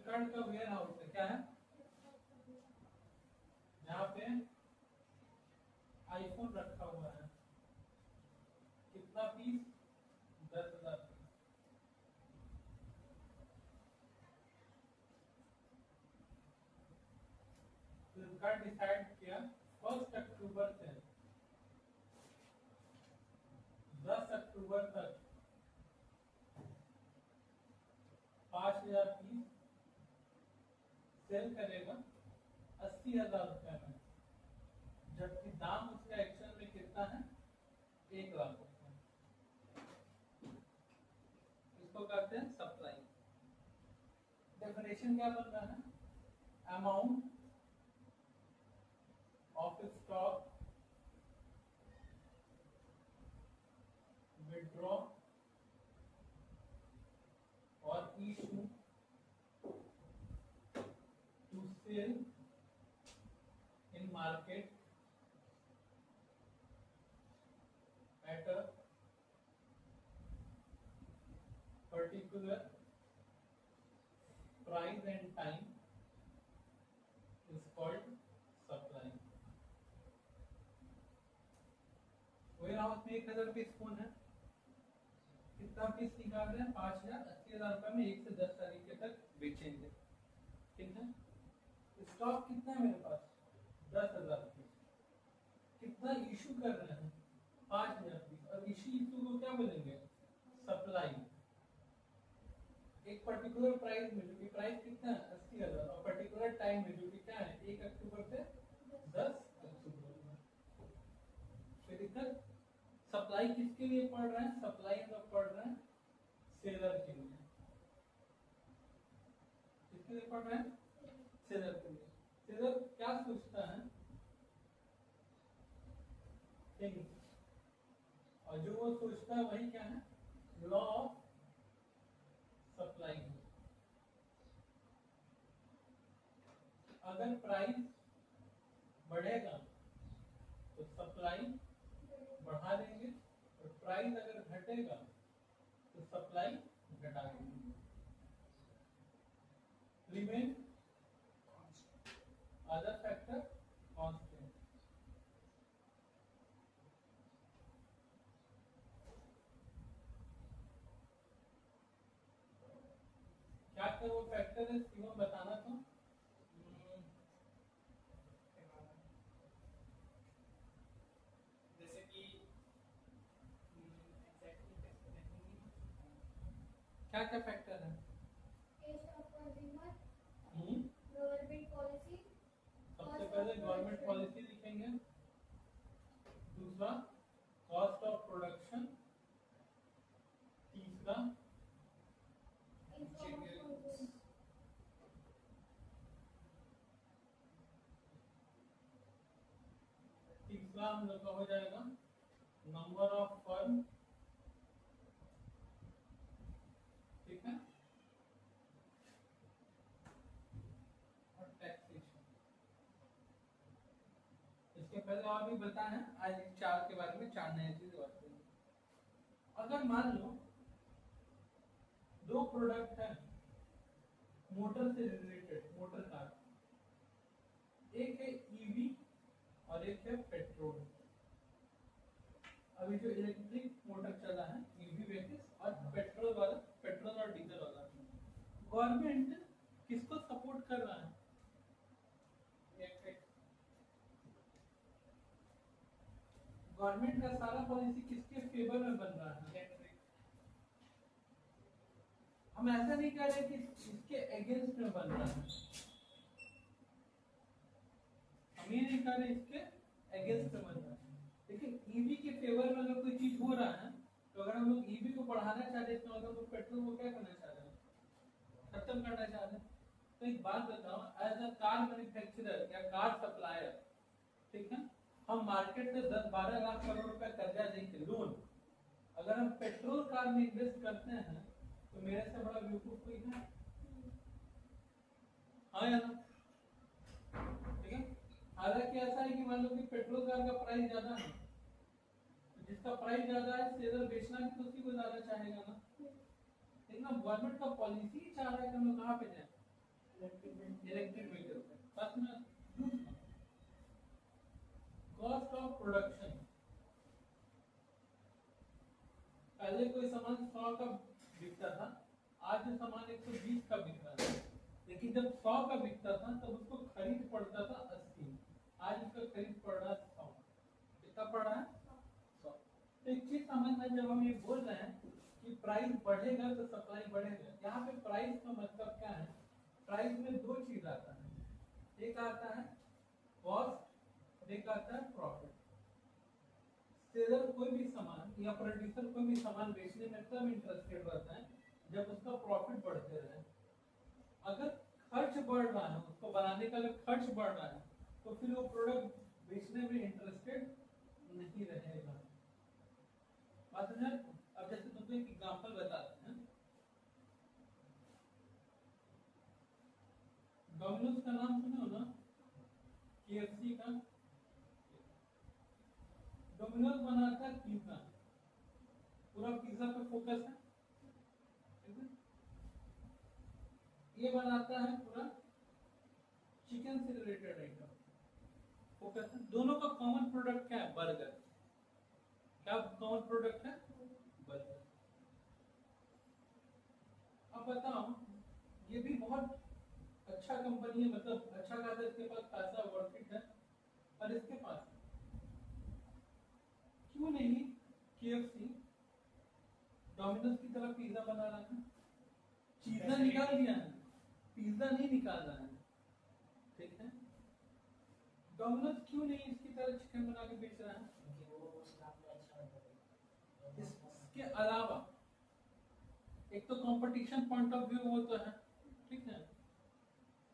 फ्लिपकार्ट का ware house है, क्या है, यहाँ पे आईफोन रखा हुआ है, कितना पीस, 10,000 पीस। फ्लिपकार्ट डिसाइड किया 1 अक्टूबर से 10 अक्टूबर तक 5,000 पीस सेल करेगा 80,000 रुपए में, जबकि दाम उसका एक्शन में कितना है, 1,00,000 रुपए। इसको कहते हैं सप्लाई। डेफिनेशन क्या बन रहा है, अमाउंट ऑफ स्टॉक विड्रॉ और issue to sell in market at a particular price and time is called supply। Warehouse में 1,000 पीस फोन है, कितना पीस निकाल रहे हैं, 5,000, 80,000 रुपए में 1 से 10 तारीख तक बेचेंगे, ठीक है। स्टॉक कितना है मेरे पास, 10,000 पीस। कितना इशू कर रहे हैं, 5,000 पीस। और इशू को क्या बोलेंगे, सप्लाई। एक पर्टिकुलर प्राइस में, जो कि प्राइस कितना है, 80,000, और पर्टिकुलर टाइम में जो कि क्या है, 1 अक्टूबर से 10 अक्टूबर। फिर इधर सप्लाई किसके लिए पड़ रहा है, सप्लाई हम लोग पढ़ रहे हैं सेलर के लिए। किसके लिए पढ़ रहे हैं, सेलर के लिए। सेलर क्या सोचता है, और जो वो सोचता है वही क्या है, लॉ ऑफ सप्लाई। अगर प्राइस बढ़ेगा तो सप्लाई बढ़ा देंगे, और प्राइस अगर घटेगा तो सप्लाई घटा देंगे। Remain other factor constant. क्या क्या वो फैक्टर है, शिवम बताना तो। जैसे कि क्या क्या फैक्टर है, गवर्नमेंट पॉलिसी, सबसे पहले गवर्नमेंट पॉलिसी लिखेंगे, दूसरा कॉस्ट ऑफ प्रोडक्शन, तीसरा हम लोग का हो जाएगा नंबर ऑफ फर्म, ठीक है, और टैक्सेशन। इसके पहले और भी बताए हैं, आज 4 के बारे में 4 नए चीज बात करेंगे। अगर मान लो 2 प्रोडक्ट है मोटर से रिलेटेड, मोटर कार, एक है ईवी और एक है पेट्रोल। अभी जो इलेक्ट्रिक मोटर चला है ईवी बेसिस, और पेट्रोल वाला, पेट्रोल और डीजल वाला, गवर्नमेंट किसको सपोर्ट कर रहा है, गवर्नमेंट का सारा पॉलिसी किसके फेवर में बन रहा है, हम ऐसा नहीं कह रहे कि इसके अगेंस्ट में बन रहा है, हम ये नहीं कह रहे इसके अगेंस्ट में बन रहा है। लेकिन ईवी के फेवर में अगर कोई चीज हो रहा है, तो अगर हम लोग ईवी को बढ़ाना चाह रहे हैं, तो मतलब लोग पेट्रोल को क्या करना चाह रहे हैं, खत्म करना चाह रहे हैं। तो एक बात बताओ, एज अ कार मैन्युफैक्चरर या कार सप्लायर, ठीक है, हम मार्केट से 10-12 लाख करोड़ रुपए कर्जा देंगे, लोन, अगर हम पेट्रोल कार में इन्वेस्ट करते हैं तो मेरे से बड़ा बेवकूफ कोई है, हाँ या ना, ठीक है। हालांकि ऐसा है कि मान लो कि पेट्रोल कार का प्राइस ज्यादा है, तो जिसका प्राइस ज्यादा है सेलर बेचना भी तो उसी को ज्यादा चाहेगा ना। लेकिन अब गवर्नमेंट का पॉलिसी चाह रहा है कि हम लोग कहाँ पे जाए, इलेक्ट्रिक व्हीकल पे। साथ में कॉस्ट ऑफ प्रोडक्शन, पहले कोई सामान 100 का बिकता था, आज जो सामान 120 का बिक रहा है, लेकिन जब 100 का बिकता था तब उसको खरीद पड़ता था 80, आज उसका खरीद पड़ रहा है 100। कितना पड़ रहा है? 100। तो एक चीज समझना, जब हम ये बोल रहे हैं कि प्राइस बढ़ेगा तो सप्लाई बढ़ेगा, यहाँ पे प्राइस का मतलब क्या है? प्राइस में दो चीज आता है, एक आता है कॉस्ट, एक आता है प्रॉफिट। सेलर कोई भी सामान या प्रोड्यूसर कोई भी सामान बेचने में तब इंटरेस्टेड रहता है जब उसका प्रॉफिट बढ़ते रहे। अगर खर्च बढ़ रहा है, उसको बनाने का अगर खर्च बढ़ रहा है, तो फिर वो प्रोडक्ट बेचने में इंटरेस्टेड नहीं रहेगा। बात समझ? अब जैसे तुमको एक एग्जांपल बताते हैं, डोमिनोज का नाम सुने हो ना, KFC का। डोमिनोज बनाता है पिज्जा, पूरा पिज्जा पे फोकस है, ठीक है? ये बनाता है पूरा चिकन से रिलेटेड आइटम, फोकस है। दोनों का कॉमन प्रोडक्ट क्या है? बर्गर। क्या कॉमन प्रोडक्ट है? बर्गर। अब बताओ, ये भी बहुत अच्छा कंपनी है, मतलब अच्छा खासा इसके पास पैसा वर्किट है, और इसके पास क्यों नहीं KFC डोमिनोज की तरह पिज्जा बना रहा है? पिज्जा निकाल दिया है, पिज्जा नहीं निकाल रहा है, ठीक है? डोमिनोज क्यों नहीं इसकी तरह चिकन बना के बेच रहा है? इसके अलावा एक तो कंपटीशन पॉइंट ऑफ व्यू वो तो है, ठीक है,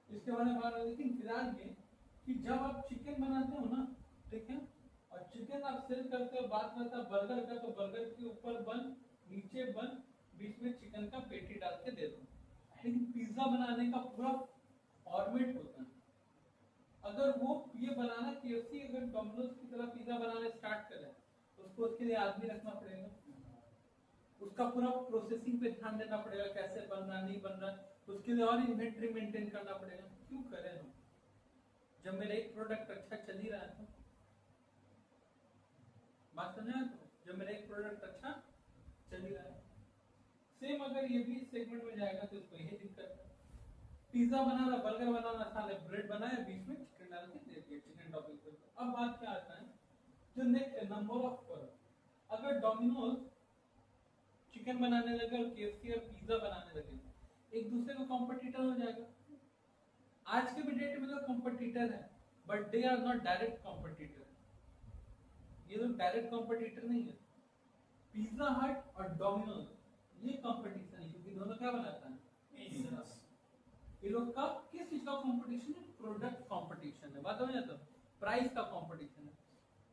इसके बारे में बात। लेकिन फिलहाल ये कि जब आप चिकन बनाते हो ना, ठीक है, और चिकन आप सेल करते हो, बात करता है बर्गर का, तो बर्गर के ऊपर बन, नीचे बन, बीच में चिकन का पेटी डाल के दे दो। लेकिन पिज्जा बनाने का पूरा फॉर्मेट होता है। अगर वो ये बनाना KFC अगर डोमिनोज की तरह पिज्जा बनाना स्टार्ट करे, तो उसके लिए आदमी रखना पड़ेगा, उसका पूरा प्रोसेसिंग पे ध्यान देना पड़ेगा, कैसे बन रहा नहीं बन रहा, उसके लिए और इन्वेंटरी मेंटेन करना पड़ेगा। क्यों करें हम, जब मेरा एक प्रोडक्ट अच्छा चल ही रहा है? तो बात समझा? तो जब मेरा एक प्रोडक्ट अच्छा चल ही रहा है, सेम अगर ये भी सेगमेंट में जाएगा तो इसको यही दिक्कत है। पिज्जा बनाना, बर्गर बनाना आसान है, ब्रेड बनाया, बीच में चिकन डाल के दे दिया, चिकन टॉपिंग पे। अब बात क्या आता है, जो नेक्स्ट है नंबर ऑफ फर्म। अगर डोमिनोज चिकन बनाने लगे और KFC और पिज्जा बनाने लगे, एक दूसरे को कॉम्पिटिटर हो जाएगा। आज के भी डेट में तो कॉम्पिटिटर है, but they are not direct competitor. ये लोग डायरेक्ट कॉम्पिटिटर नहीं है। पिज्जा हट और डोमिनोज ये कॉम्पिटिशन है, क्योंकि दोनों क्या बनाता है? ये लोग का किस चीज का कॉम्पिटिशन है? प्रोडक्ट कॉम्पिटिशन है। बात हो जाता है, प्राइस का कॉम्पिटिशन है।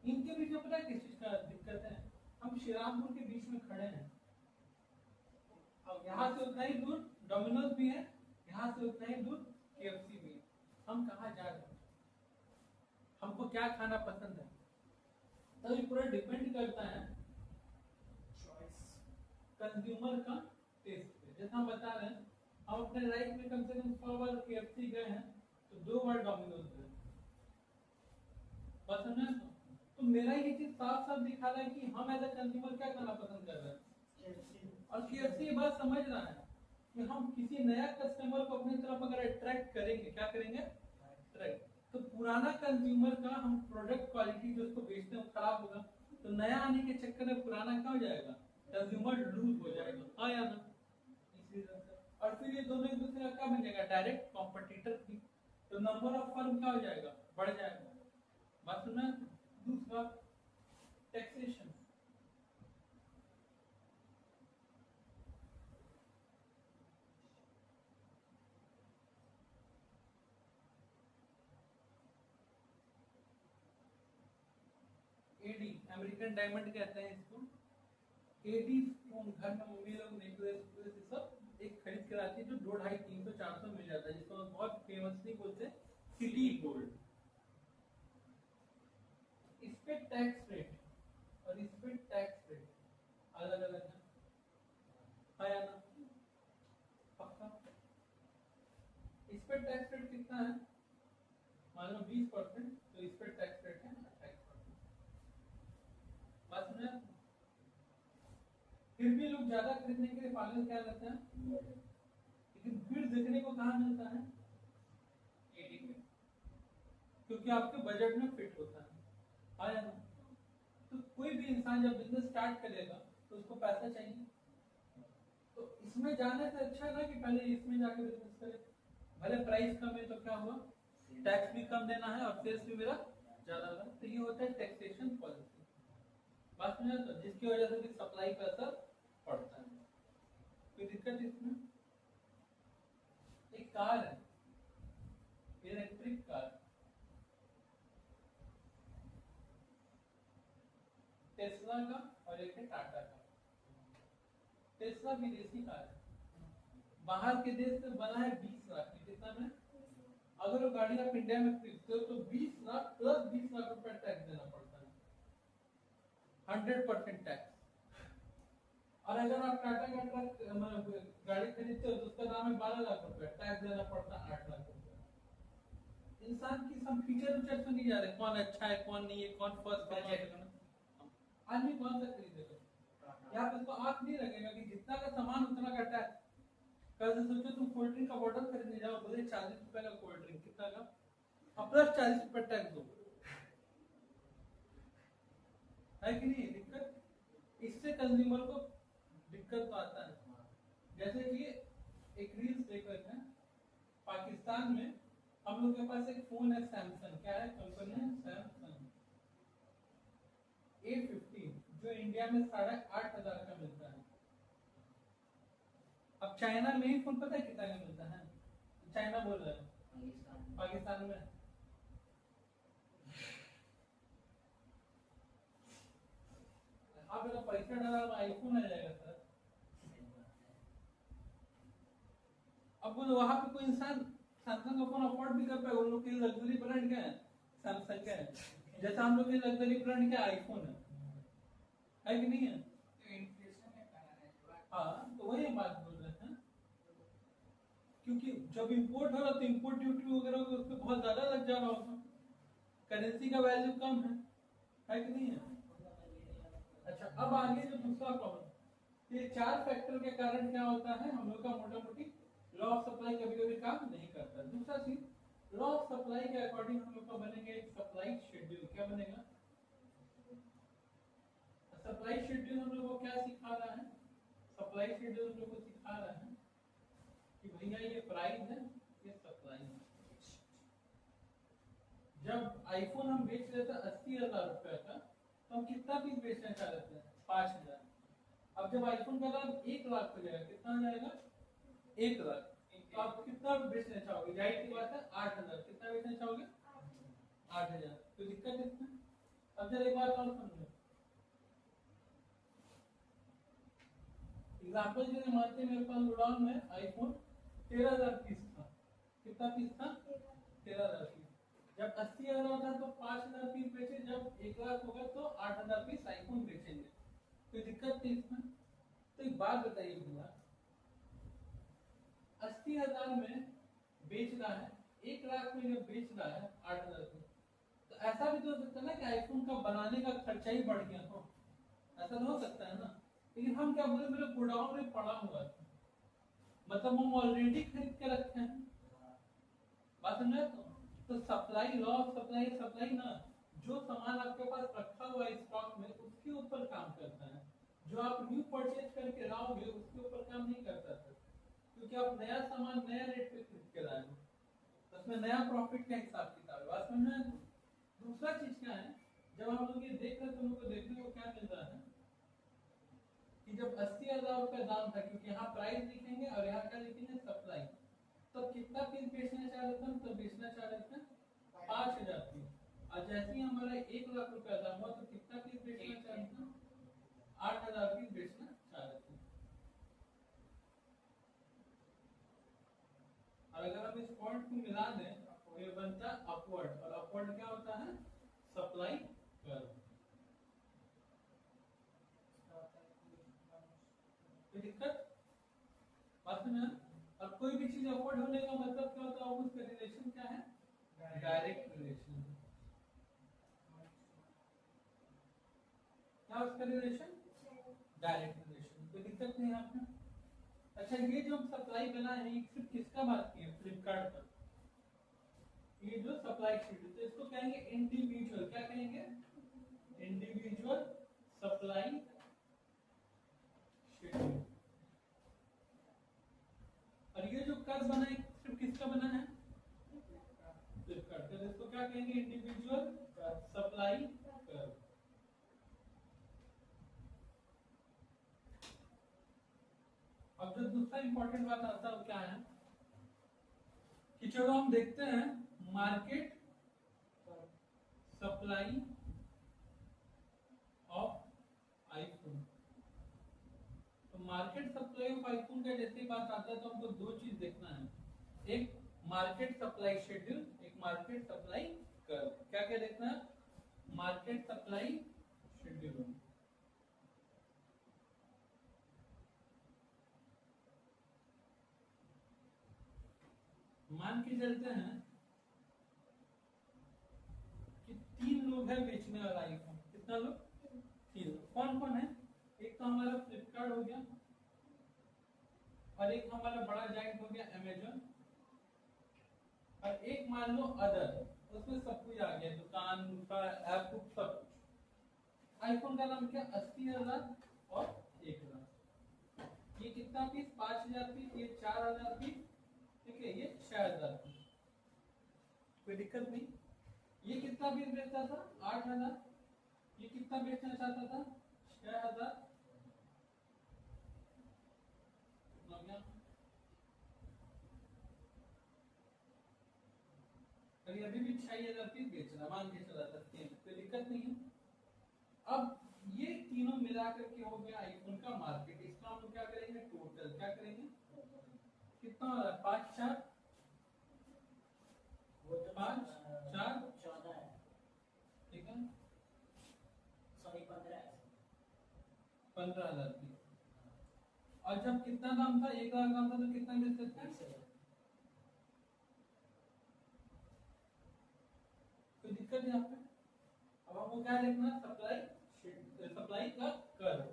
इनके बीच में पता है किस चीज का दिक्कत है? हम श्रीरामपुर के बीच में खड़े हैं, अब यहाँ से उतना ही दूर डोमिनोज भी है, यहाँ से उतना ही दूर KFC भी है। हम कहाँ जा रहे हैं? हमको क्या खाना पसंद है? तो ये पूरा डिपेंड करता है कंज्यूमर का टेस्ट पे। जैसा हम बता रहे हैं, हम अपने लाइफ में कम से कम 100 बार KFC गए हैं, तो 2 बार डोमिनोज गए। पसंद है तो मेरा ये चीज साफ साफ दिखा रहा है कि हम एज ए कंज्यूमर क्या खाना पसंद कर रहे हैं। और KFC ये बात समझ रहा है कि हम किसी नया कस्टमर को अपनी तरफ अगर अट्रैक्ट करेंगे, क्या करेंगे? अट्रैक्ट। तो पुराना कंज्यूमर का हम प्रोडक्ट क्वालिटी जो उसको बेचते हैं खराब होगा, तो नया आने के चक्कर में पुराना क्या हो जाएगा? कंज्यूमर लूज हो जाएगा। हाँ या ना? इस रीजन से। और फिर ये दोनों एक दूसरे का क्या बन जाएगा? डायरेक्ट कॉम्पिटिटर भी। तो नंबर ऑफ फर्म क्या हो जाएगा? बढ़ जाएगा। बात सुना? दूसरा टैक्सेशन। एडी, अमेरिकन डायमंड कहते हैं इसको। एडी स्पून घर में मम्मी लोग नेकलेस ये सब एक खरीद कर आती है, जो 250, 300, 400 मिल जाता है, जिसको बहुत फेमसली बोलते हैं सिटी गोल्ड। इस पे टैक्स रेट और इस पे टैक्स रेट अलग अलग है। हाँ या ना? पक्का? इस पे टैक्स रेट कितना है, मान लो 20%, तो इस पे टैक्स रेट है 28%। बात समझे? फिर भी लोग ज्यादा खरीदने के लिए पार्लर क्या करते हैं, लेकिन फिर देखने को कहाँ मिलता है, एडी में, क्योंकि आपके बजट में फिट होता है। आया ना? तो कोई भी इंसान जब बिजनेस स्टार्ट करेगा तो उसको पैसा चाहिए, तो इसमें जाने से अच्छा है ना कि पहले इसमें जाके बिजनेस करे। भले प्राइस कम है तो क्या हुआ, टैक्स भी कम देना है और सेल्स भी मेरा ज्यादा होगा। तो ये होता है टैक्सेशन पॉलिसी। बात समझे? तो जिसकी वजह से भी सप्लाई पर असर पड़ता है। कोई दिक्कत इसमें? एक कार है, इलेक्ट्रिक कार, टेस्ला का और एक है टाटा का। टेस्ला विदेशी कार है, बाहर के देश में बना है 20 लाख में। कितना में? अगर वो गाड़ी आप इंडिया में खरीदते हो तो 20 लाख प्लस 20 लाख रुपए टैक्स देना पड़ता है, 100% टैक्स। और अगर आप टाटा का ट्रक गाड़ी खरीदते हो तो उसका दाम है 12 लाख रुपए, टैक्स देना पड़ता है 8 लाख रुपए। इंसान की सब फीचर सुनी जा रहे, कौन अच्छा है कौन नहीं है, कौन फर्स्ट है, आदमी कौन सा खरीदेगा? यहाँ पे तो आंख नहीं लगेगा कि जितना का सामान उतना का टैक्स। कल से सोचो तुम कोल्ड ड्रिंक का बॉटल खरीदने जाओ, बोले 40 रुपए का कोल्ड ड्रिंक, कितना का, अब प्लस 40 रुपए टैक्स दो, है कि नहीं? दिक्कत इससे कंज्यूमर को दिक्कत तो आता है। जैसे कि एक रील्स देख रहे थे, पाकिस्तान में हम लोग के पास एक फोन है सैमसंग, क्या है कंपनी है, सैमसंग A15, जो इंडिया में 8,500 का मिलता है। अब चाइना में ही फोन पता है कितना का मिलता है? चाइना बोल रहे हैं, पाकिस्तान में आप मेरा पैसा डाला आईफोन आ जाएगा सर। अब बोलो वहां पे कोई इंसान सैमसंग का फोन अफोर्ड भी कर पाएगा? उन लोग के लग्जरी ब्रांड क्या है, सैमसंग का है, जैसा हम लोग के लग्जरी ब्रांड क्या आईफोन है कि नहीं है? हाँ, तो वही बात बोल रहे हैं, क्योंकि जब इंपोर्ट हो रहा तो इंपोर्ट ड्यूटी वगैरह उस पर बहुत ज्यादा लग जा रहा होगा, करेंसी का वैल्यू कम है कि नहीं है? अच्छा, अब आगे जो दूसरा प्रॉब्लम, ये 4 फैक्टर के कारण क्या होता है, हम लोग का मोटा मोटी लॉ ऑफ सप्लाई कभी कभी काम नहीं करता। दूसरा चीज, लॉ ऑफ सप्लाई के अकॉर्डिंग हम लोग का बनेगा एक सप्लाई शेड्यूल। क्या बनेगा? सप्लाई शेड्यूल हम लोग को क्या सिखा रहा है, सप्लाई शेड्यूल हम लोग को सिखा रहा है कि भैया ये प्राइस है, ये सप्लाई है। जब आईफोन हम बेच रहे थे 80,000 रुपए का, तो हम कितना पीस बेचना चाह रहे थे, 5,000। अब जब आईफोन का दाम 1 लाख हो जाएगा, कितना हो जाएगा, 1 लाख, तो आप कितना बेचना चाहोगे? जाहिर सी बात है 8,000। कितना बेचना चाहोगे? 8,000। तो दिक्कत है इसमें। अब जरा एक बात और समझो, एग्जाम्पल के लिए मानते हैं मेरे पास गोडाउन में आईफोन 13,000 पीस था। कितना पीस था? 13,000 पीस। जब 80,000 था तो 5,000 पीस बेचे, जब 1 लाख होगा तो 8,000 पीस आईफोन बेचेंगे। कोई दिक्कत थी इसमें? तो एक बात बताइए भैया, 80,000 में बेच रहा है, 1 लाख में जब बेच रहा है 8,000 पीस, तो ऐसा भी तो हो सकता है ना कि आईफोन का बनाने का खर्चा ही बढ़ गया हो, ऐसा तो हो सकता है ना। लेकिन हम क्या बोले, मेरे गोडाउन में पड़ा हुआ है, मतलब हम ऑलरेडी खरीद के रखे हैं। बात समझे? तो supply, law of supply, supply ना, जो सामान आपके पास रखा हुआ है स्टॉक में उसके ऊपर काम करता है, जो आप न्यू परचेज करके लाओगे उसके ऊपर काम नहीं करता सर, क्योंकि आप नया सामान नया रेट पे खरीद के लाए, तो उसमें नया प्रॉफिट का हिसाब किताब है। बात समझे? दूसरा चीज क्या है, जब हम लोग ये देख रहे हैं तो लोग को देखने को क्या मिल रहा है कि जब 80,000 रुपए दाम था, क्योंकि यहाँ प्राइस लिखेंगे और यहाँ क्या लिखेंगे, सप्लाई, तो कितना पीस बेचना चाह रहे थे हम? तो बेचना चाह रहे थे 5,000 पीस। और जैसे ही हमारा 1 लाख रुपया दाम हुआ तो कितना पीस बेचना चाह रहे थे? 8,000 पीस बेचना चाह रहे थे। और अगर हम इस पॉइंट को मिला दें तो ये बनता है अपवर्ड, और अपवर्ड क्या होता है? Supply curve. कोई दिक्कत? बात में। और कोई भी चीज अपवर्ड होने का मतलब क्या होता है, उसका रिलेशन क्या है, डायरेक्ट रिलेशन। क्या उसका रिलेशन, डायरेक्ट रिलेशन, कोई दिक्कत नहीं है आपने। अच्छा ये जो सप्लाई बना है ये सिर्फ किसका बात की है, फ्लिपकार्ट पर, ये जो सप्लाई शेड्यूल, तो इसको कहेंगे इंडिविजुअल, क्या कहेंगे, इंडिविजुअल सप्लाई शेड्यूल। और ये जो कर्व बना है सिर्फ किसका बना है, फ्लिपकार्ट का, इसको क्या कहेंगे, इंडिविजुअल सप्लाई कर्व। अब जो दूसरा इंपॉर्टेंट बात आता है वो क्या है कि चलो हम देखते हैं मार्केट सप्लाई ऑफ आईफोन। तो मार्केट सप्लाई ऑफ आईफोन का जैसे बात आता है तो हमको दो चीज देखना है, एक मार्केट सप्लाई शेड्यूल, एक मार्केट सप्लाई कर्व। क्या क्या देखना है, मार्केट सप्लाई शेड्यूल। मान के चलते हैं कि 3 लोग हैं बेचने वाला आईफोन, कितना लोग, 3 लोग। कौन कौन है, एक तो हमारा फ्लिपकार्ट हो गया, और एक हमारा बड़ा जाइंट हो गया अमेजोन, और एक मान लो अदर, उसमें सब कुछ आ गया, दुकान का ऐप सब कुछ। आईफोन का नाम क्या, 80,000 और 1,00,000। ये कितना पीस, 5,000 पीस, ये 4,000 पीस, ठीक है, ये 6,000 पीस, कोई दिक्कत नहीं। ये कितना पीस बेचता था, 8,000। ये कितना बेचना चाहता था, 6,000। अभी भी 6,000 पीस बेच रहा, मान के चला सकते हैं, कोई दिक्कत नहीं है। अब ये तीनों मिला करके हो गया आईफोन का मार्केट। इसका हम क्या करेंगे, टोटल क्या करेंगे, कितना हो रहा है, 5 4 5 4 14 है, ठीक है, सॉरी 15 है, 15,000 पीस। और जब कितना दाम था, 1,00,000 दाम था, तो कितना बेच सकते हैं, 20,000। कोई दिक्कत नहीं आपको। अब हमको क्या देखना है, सप्लाई का कर्व।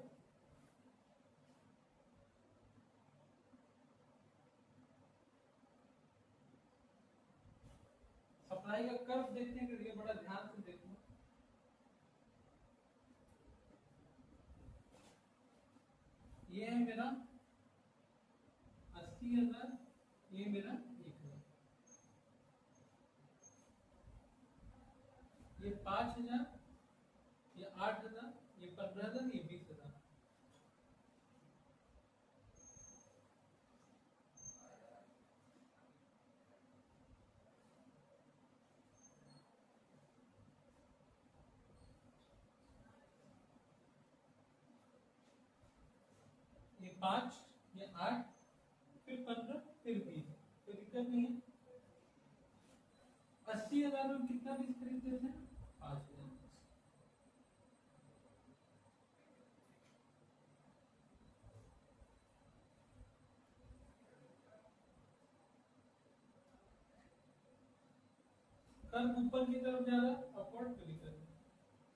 सप्लाई का कर्व देखने के लिए बड़ा ध्यान से देखना, ये है मेरा 80,000, ये मेरा 1,00,000, ये 5,000, ये 8,000, ये 15,000, ये 20,000। ये 5, ये 8, फिर 15, फिर 20, कोई दिक्कत नहीं है। 80,000 में कितना पीस खरीदते थे, 5,000 पीस। कर्व ऊपर की तरफ जा रहा है, अपवर्ड, कोई दिक्कत नहीं।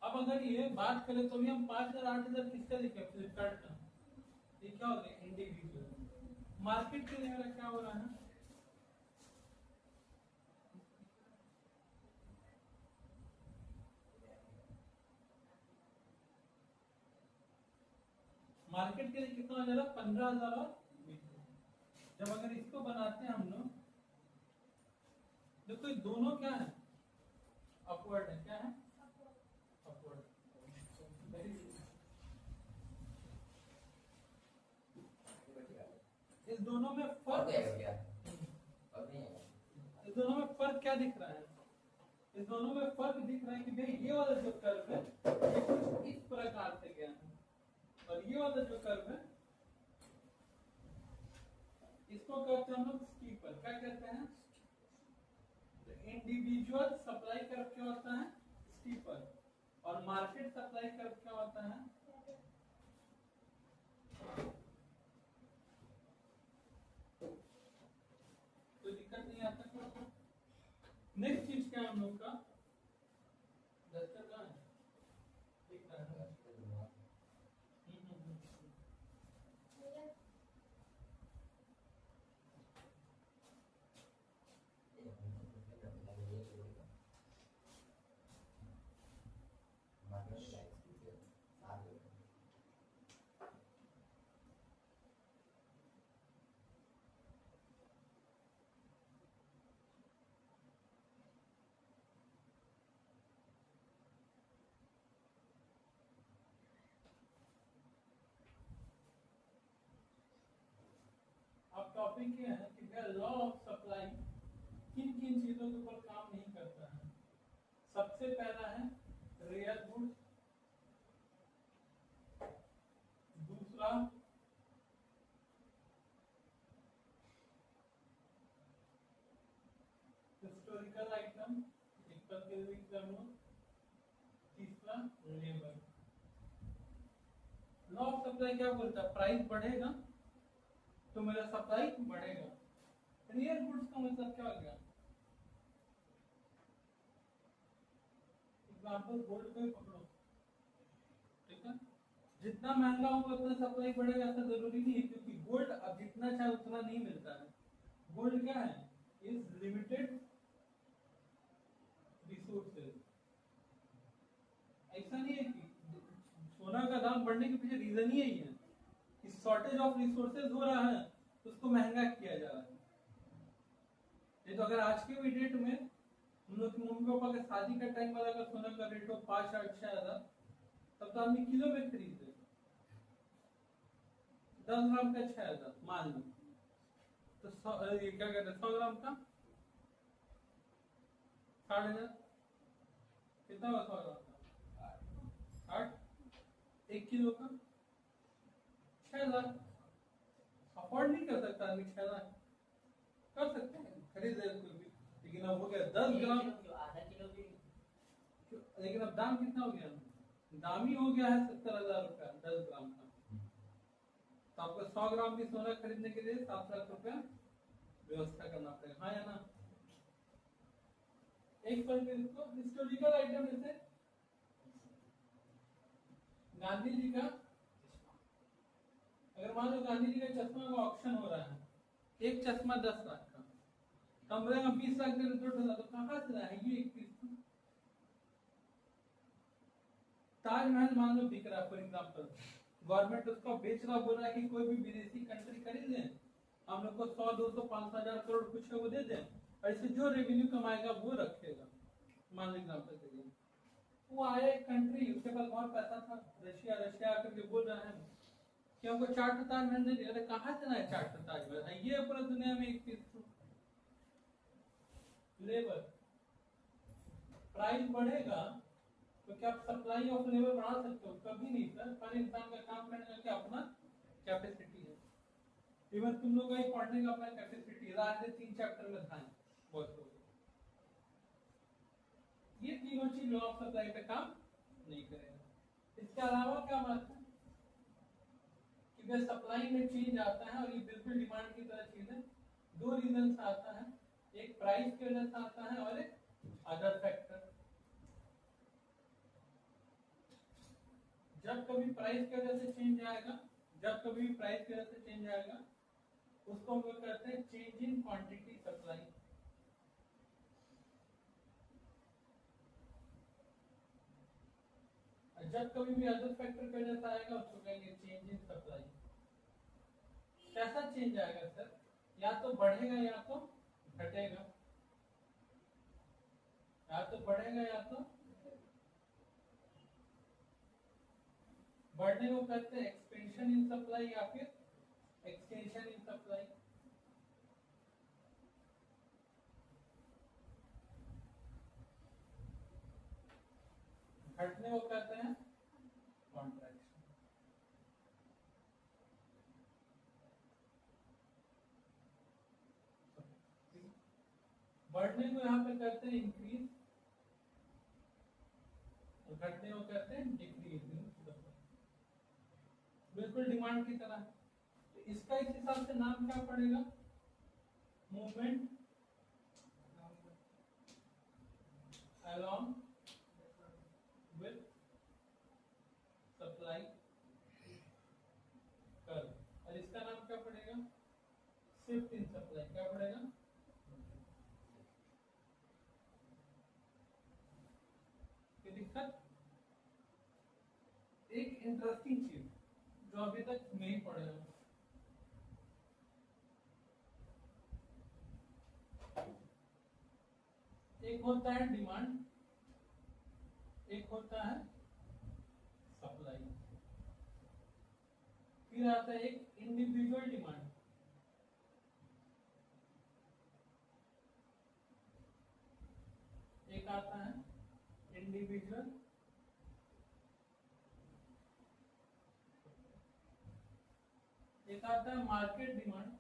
अब अगर ये बात करें तो भी हम 5,000 8,000 किसका लिखे, फ्लिपकार्ट का, ये क्या हो गया, इंडिविजुअल। मार्केट के लिए क्या हो रहा है, मार्केट के लिए कितना हो जाएगा, 15,000 और 20,000। जब अगर इसको बनाते हैं हम लोग, देखो ये दोनों क्या है, अपवर्ड है, क्या है, अपवर्ड। इस दोनों में फर्क, इस दोनों में फर्क क्या दिख रहा है, इस दोनों में फर्क दिख रहा है कि भाई ये वाला जो कर्व है ये कुछ इस प्रकार से गया है, और ये वाला जो कर्व है इसको कहते हैं हम लोग स्टीपर। क्या कहते हैं, इंडिविजुअल सप्लाई कर्व क्या होता है, स्टीपर, और मार्केट सप्लाई कर्व क्या होता है, नेक्स्ट चीज क्या है हम लोग का, डस्टर कहाँ है, दिख रहा है। अब टॉपिक ये है कि लॉ ऑफ सप्लाई किन किन चीजों के ऊपर काम नहीं करता है। सबसे पहला है रेयर गुड्स, दूसरा हिस्टोरिकल आइटम, तीसरा लेबर। लॉ ऑफ सप्लाई क्या बोलता है, प्राइस बढ़ेगा तो मेरा सप्लाई बढ़ेगा। रेयर गुड्स का मतलब क्या हो गया, एग्जांपल गोल्ड को ही पकड़ो, ठीक है, जितना महंगा होगा उतना सप्लाई बढ़ेगा ऐसा जरूरी नहीं है, क्योंकि गोल्ड अब जितना चाहे उतना नहीं मिलता है। गोल्ड क्या है, इज लिमिटेड रिसोर्सेज। ऐसा नहीं है कि सोना का दाम बढ़ने के पीछे रीजन ही यही है कि शॉर्टेज ऑफ रिसोर्सेज हो रहा है तो उसको महंगा किया जा रहा है। नहीं तो अगर आज के भी डेट में हम लोग की मम्मी पापा के शादी का टाइम वाला अगर सोना का रेट हो 5-8-6 हज़ार, तब तो आदमी किलो में खरीदते, 10 ग्राम का 6 हज़ार मान लो, तो ये क्या कहते हैं 100 ग्राम का 60,000, कितना हुआ 100 ग्राम का 8, 1 किलो का 6,000। अफोर्ड नहीं कर सकता आदमी 6,000, कर सकते हैं खरीद ले कोई भी, लेकिन अब हो गया 10 ग्राम, आधा किलो भी। लेकिन अब दाम कितना हो गया, दाम ही हो गया है 70,000 रुपया 10 ग्राम का। तो आपको 100 ग्राम भी सोना खरीदने के लिए 7 लाख रुपया व्यवस्था करना पड़ेगा, हाँ या ना। एक पल में इसको हिस्टोरिकल आइटम जैसे गांधी जी का, अगर मान लो गांधी जी का चश्मा का ऑक्शन हो रहा है, एक चश्मा 10 लाख का, कम से कम 20 लाख दे तो कहाँ से लाएंगे एक पीस। ताजमहल मान लो बिक रहा है फॉर एग्जाम्पल, गवर्नमेंट उसको बेच रहा, बोल रहा है कि कोई भी विदेशी कंट्री खरीद ले, हम लोग को 100, 200, 500 हजार करोड़ कुछ है वो दे दें, और इससे जो रेवेन्यू कमाएगा वो रखेगा। मान लो एग्जाम्पल के लिए वो आया एक कंट्री, उसके पास बहुत पैसा था, रशिया आकर के बोल रहा है कि हमको चार्टर ताजमहल नहीं, अरे कहाँ से ना है चार्टर ताजमहल, ये पूरा दुनिया में एक पीस। लेबर प्राइस बढ़ेगा तो क्या आप सप्लाई ऑफ लेबर बढ़ा सकते हो, कभी नहीं सर। हर इंसान का काम करने का अपना कैपेसिटी है, इवन तुम लोग का पढ़ने का अपना कैपेसिटी है, आज से 3 चैप्टर में था बहुत हो, ये तीनों चीज लॉ ऑफ सप्लाई पे काम नहीं करेगा। इसके अलावा क्या बात है कि सप्लाई में चेंज आता है, और ये बिल्कुल डिमांड की तरह चीज है। 2 रीजन से आता है, एक प्राइस की वजह से आता है और एक अदर फैक्टर। जब कभी प्राइस की वजह से चेंज आएगा, जब कभी प्राइस की वजह से चेंज आएगा उसको हम लोग कहते हैं चेंज इन क्वांटिटी सप्लाई। जब कभी भी अदर फैक्टर की वजह से आएगा उसको कहेंगे चेंज इन सप्लाई। कैसा चेंज आएगा सर, या तो बढ़ेगा या तो घटेगा, या तो बढ़ेगा या तो बढ़ने को कहते हैं एक्सपेंशन इन सप्लाई या फिर एक्सटेंशन इन सप्लाई। घटने को कहते हैं कॉन्ट्रैक्शन। बढ़ने को यहाँ पे कहते हैं इंक्रीज, और घटने को कहते हैं डिक्रीज। बिल्कुल डिमांड की तरह। तो इसका इस हिसाब से नाम क्या पड़ेगा, movement along with supply curve, और इसका नाम क्या पड़ेगा? Shift in supply. क्या पड़ेगा? कोई दिक्कत? एक इंटरेस्टिंग चीज जो अभी तक नहीं पढ़े हो, एक होता है डिमांड, एक होता है सप्लाई, फिर आता है एक इंडिविजुअल डिमांड, एक आता है इंडिविजुअल एक आता है मार्केट डिमांड,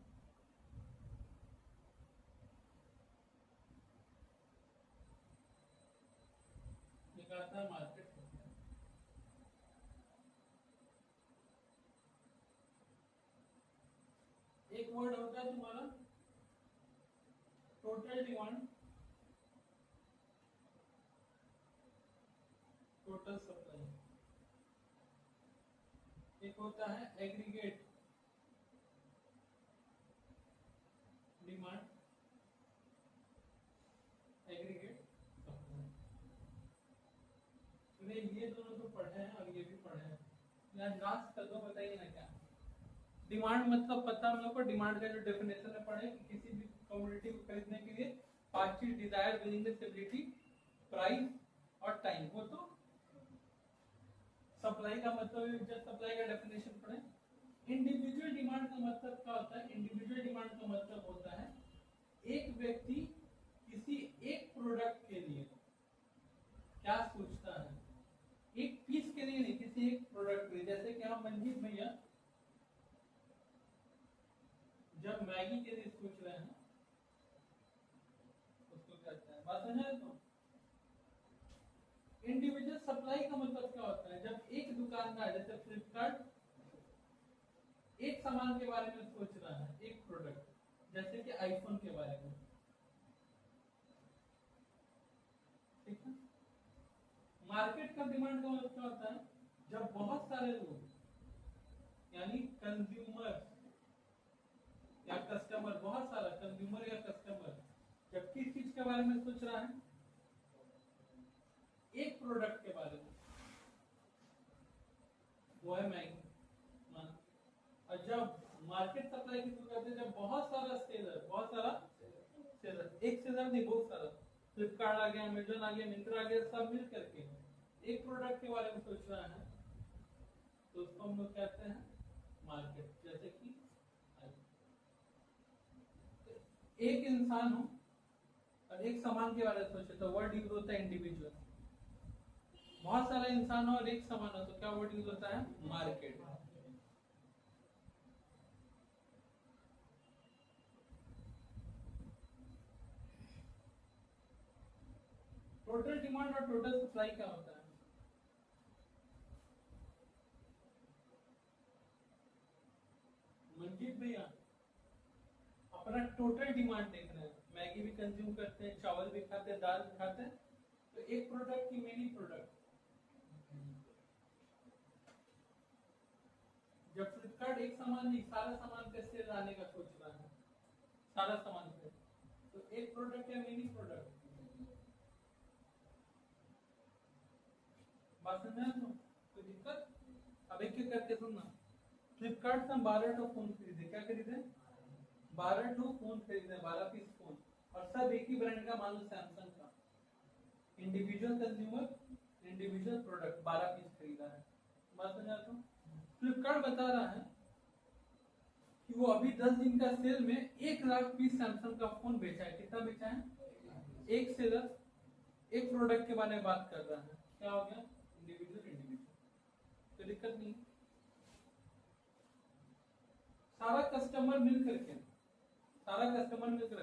एक आता है मार्केट सप्लाई। एक वर्ड होता है तुम्हारा टोटल डिमांड, टोटल सप्लाई, एक होता है एग्रीगेट डिमांड, एग्रीगेट सप्लाई। ये दोनों तो पढ़े हैं और ये भी पढ़े हैं, यहाँ लास्ट कर दो, बताइए ना क्या डिमांड मतलब पता हम लोग को। डिमांड का जो डेफिनेशन है पढ़े कि किसी भी कमोडिटी को खरीदने के लिए 5 चीज डिजायर, विलिंगनेस, एबिलिटी, प्राइस और टाइम हो। तो सप्लाई का मतलब जब सप्लाई का डेफिनेशन पढ़े। इंडिविजुअल डिमांड का मतलब क्या होता है? इंडिविजुअल डिमांड का मतलब होता है एक व्यक्ति किसी एक प्रोडक्ट के लिए क्या सोचता है, एक पीस के लिए नहीं, किसी एक प्रोडक्ट के लिए। जैसे कि हम मंजीत भैया जब मैगी के लिए सोच रहे हैं उसको कहते हैं, बात समझ तो। इंडिविजुअल सप्लाई का मतलब क्या होता है? जब एक दुकानदार जैसे फ्लिपकार्ट एक सामान के बारे में सोच रहा है, एक प्रोडक्ट, जैसे कि आईफोन के बारे में, ठीक है। मार्केट का डिमांड का मतलब क्या होता है? जब बहुत सारे लोग यानी कंज्यूमर या कस्टमर, बहुत सारा कंज्यूमर या कस्टमर जब किस चीज के बारे में सोच रहा है? एक प्रोडक्ट के बारे में, वो है मैगी। और जब मार्केट सप्लाई की बात करते हैं, जब बहुत सारा सेलर, एक सेलर नहीं, बहुत सारा, फ्लिपकार्ट आ गया, अमेजन आ गया, मिंत्रा आ गया, सब मिल करके एक प्रोडक्ट के बारे में सोच रहा है, तो उसको हम लोग कहते हैं मार्केट। जैसे कि एक इंसान हो और एक सामान के बारे में सोचे तो वर्ड यूज होता है इंडिविजुअल। बहुत सारा इंसान हो और एक सामान हो तो क्या वर्ड यूज होता है? मार्केट। टोटल डिमांड और टोटल सप्लाई क्या होता है? मंजीत भैया अपना टोटल डिमांड देख रहे हैं, मैगी भी कंज्यूम करते हैं, चावल भी खाते हैं, दाल भी खाते हैं, तो एक प्रोडक्ट की मेनी प्रोडक्ट। जब फ्लिपकार्ट एक सामान नहीं, सारा सामान पे सेल आने का सोच रहा है, सारा सामान पे, तो एक प्रोडक्ट या मेनी प्रोडक्ट। बात समझ तो कोई दिक्कत? अब एक एक करके सुनना। फ्लिपकार्ट से हम 12 ठो फोन खरीदे, क्या खरीदे? 12 ठो फोन खरीदे, 12 पीस फोन, और सब एक ही ब्रांड का, मान लो सैमसंग का। Individual consumer, individual product 12 piece खरीदा है। बात समझ तो? फ्लिपकार्ट बता रहा है कि वो अभी 10 दिन का सेल में 1 लाख पीस सैमसंग का फोन बेचा है। कितना बेचा है? एक सेलर एक प्रोडक्ट के बारे में बात कर रहा है, क्या हो गया? इंडिविजुअल। तो दिक्कत नहीं। सारा कस्टमर मिल करके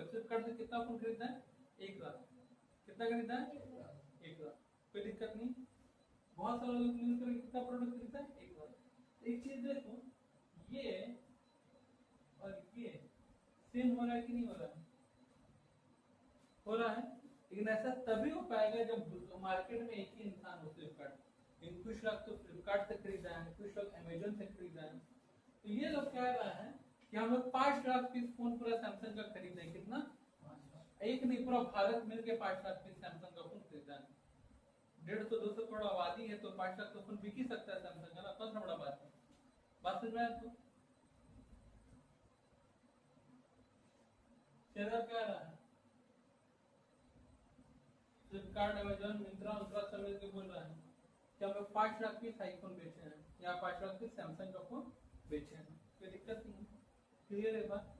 फ्लिपकार्ट से कितना फोन खरीदा है? 1 लाख। कितना खरीदा है? 1 लाख। कोई दिक्कत नहीं। बहुत सारे लोग मिल करके कितना प्रोडक्ट खरीदा है? 1 लाख। एक चीज देखो, ये और ये सेम हो रहा है कि नहीं हो रहा है? हो रहा है। लेकिन ऐसा तभी हो पाएगा जब मार्केट में एक ही इंसान हो फ्लिपकार्ट। इन कुछ लोग तो फ्लिपकार्ट से खरीदा है, कुछ लोग अमेजोन से खरीदा है। तो ये लोग कह रहा है कि हम लोग 5 लाख पीस फोन पूरा सैमसंग का खरीदे। कितना? एक नहीं, पूरा भारत मिलके 5 लाख पीस सैमसंग का फोन खरीदा है। 150-200 करोड़ आबादी है तो 5 लाख का फोन बिक ही सकता है सैमसंग का ना, कौन सा बड़ा बात है। बात समझ में आया आपको? शेयर क्या रहा है? फ्लिपकार्ट, अमेजोन, मिंत्रा उनका सब मिलकर बोल रहा है कि हम लोग 5 लाख पीस आईफोन बेचे हैं या 5 लाख पीस सैमसंग का फोन बेचे हैं। कोई दिक्कत नहीं है, क्लियर है बात?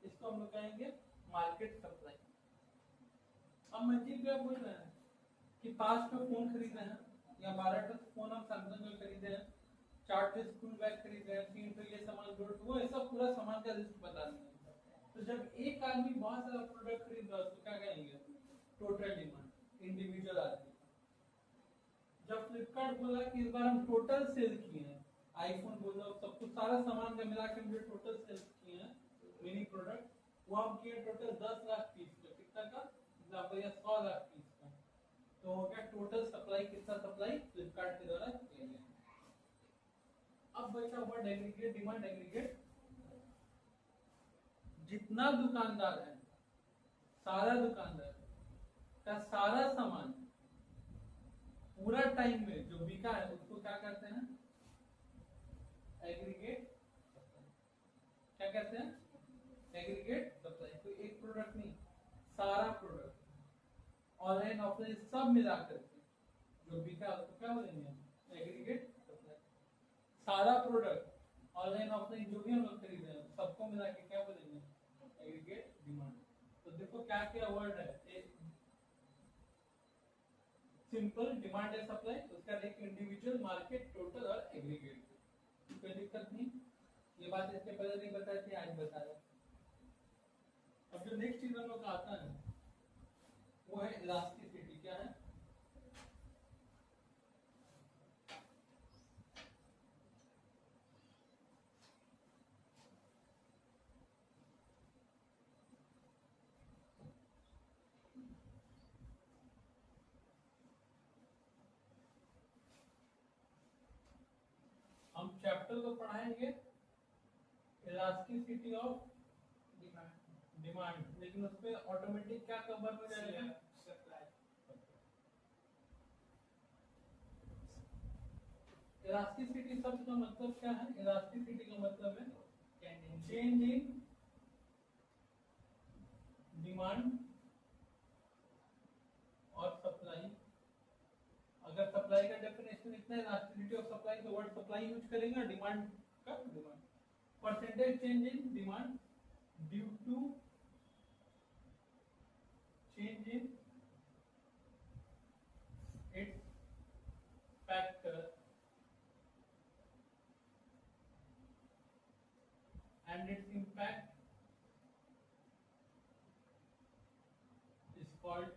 इसको हम लोग कहेंगे मार्केट सप्लाई। अब मंजीत भैया बोल रहे हैं कि 5 पे फोन खरीदे हैं या 12 पे फोन हम सैमसंग का खरीदे हैं, 4 पे स्कूल बैग खरीदे हैं, 3 पे ये सामान जोड़, वो ऐसा पूरा सामान का लिस्ट बता देंगे। तो जब एक आदमी बहुत सारा प्रोडक्ट खरीद रहा है तो क्या कहेंगे? टोटल डिमांड, इंडिविजुअल आदमी। जब फ्लिपकार्ट बोला कि इस बार हम टोटल सेल किए हैं, आईफोन बोला, सब कुछ सारा सामान का मिला के हमने टोटल सेल किए हैं मिनी प्रोडक्ट, वो हम किए टोटल 10 लाख पीस का। कितना का? एग्जांपल या 100 लाख पीस का। तो हो गया टोटल सप्लाई। कितना सप्लाई फ्लिपकार्ट के द्वारा किया गया। अब बचा हुआ एग्रीगेट डिमांड। एग्रीगेट जितना दुकानदार है, सारा दुकानदार का सारा सामान पूरा टाइम में जो बिका है उसको क्या कहते हैं? एग्रीगेट। क्या कहते हैं? Aggregate supply. कोई एक प्रोडक्ट नहीं, सारा प्रोडक्ट ऑनलाइन ऑफलाइन सब मिला करके जो बिका उसको क्या बोलेंगे? Aggregate supply. सारा प्रोडक्ट ऑनलाइन ऑफलाइन जो भी हम लोग खरीदे हैं सबको मिला के क्या बोलेंगे? Aggregate demand. तो देखो क्या क्या वर्ड है। सिंपल डिमांड है सप्लाई, उसका एक इंडिविजुअल, मार्केट, टोटल और एग्रीगेट। कोई दिक्कत नहीं, ये बात इसके पहले नहीं बताई थी, आज बताया। अब जो नेक्स्ट चीज हम लोग का आता है वो है इलास्टिसिटी। क्या है? हम चैप्टर को पढ़ाएंगे इलास्टिसिटी ऑफ डिमांड, लेकिन उसमें ऑटोमेटिक क्या कवर हो जाएगा? इलास्टिसिटी शब्द का मतलब क्या है? इलास्टिसिटी का मतलब है चेंज इन डिमांड और सप्लाई। अगर सप्लाई का डेफिनेशन इतना है, इलास्टिसिटी ऑफ सप्लाई, तो वर्ड सप्लाई यूज करेंगे, डिमांड का demand. Percentage change in demand due to change in its factor and its impact is called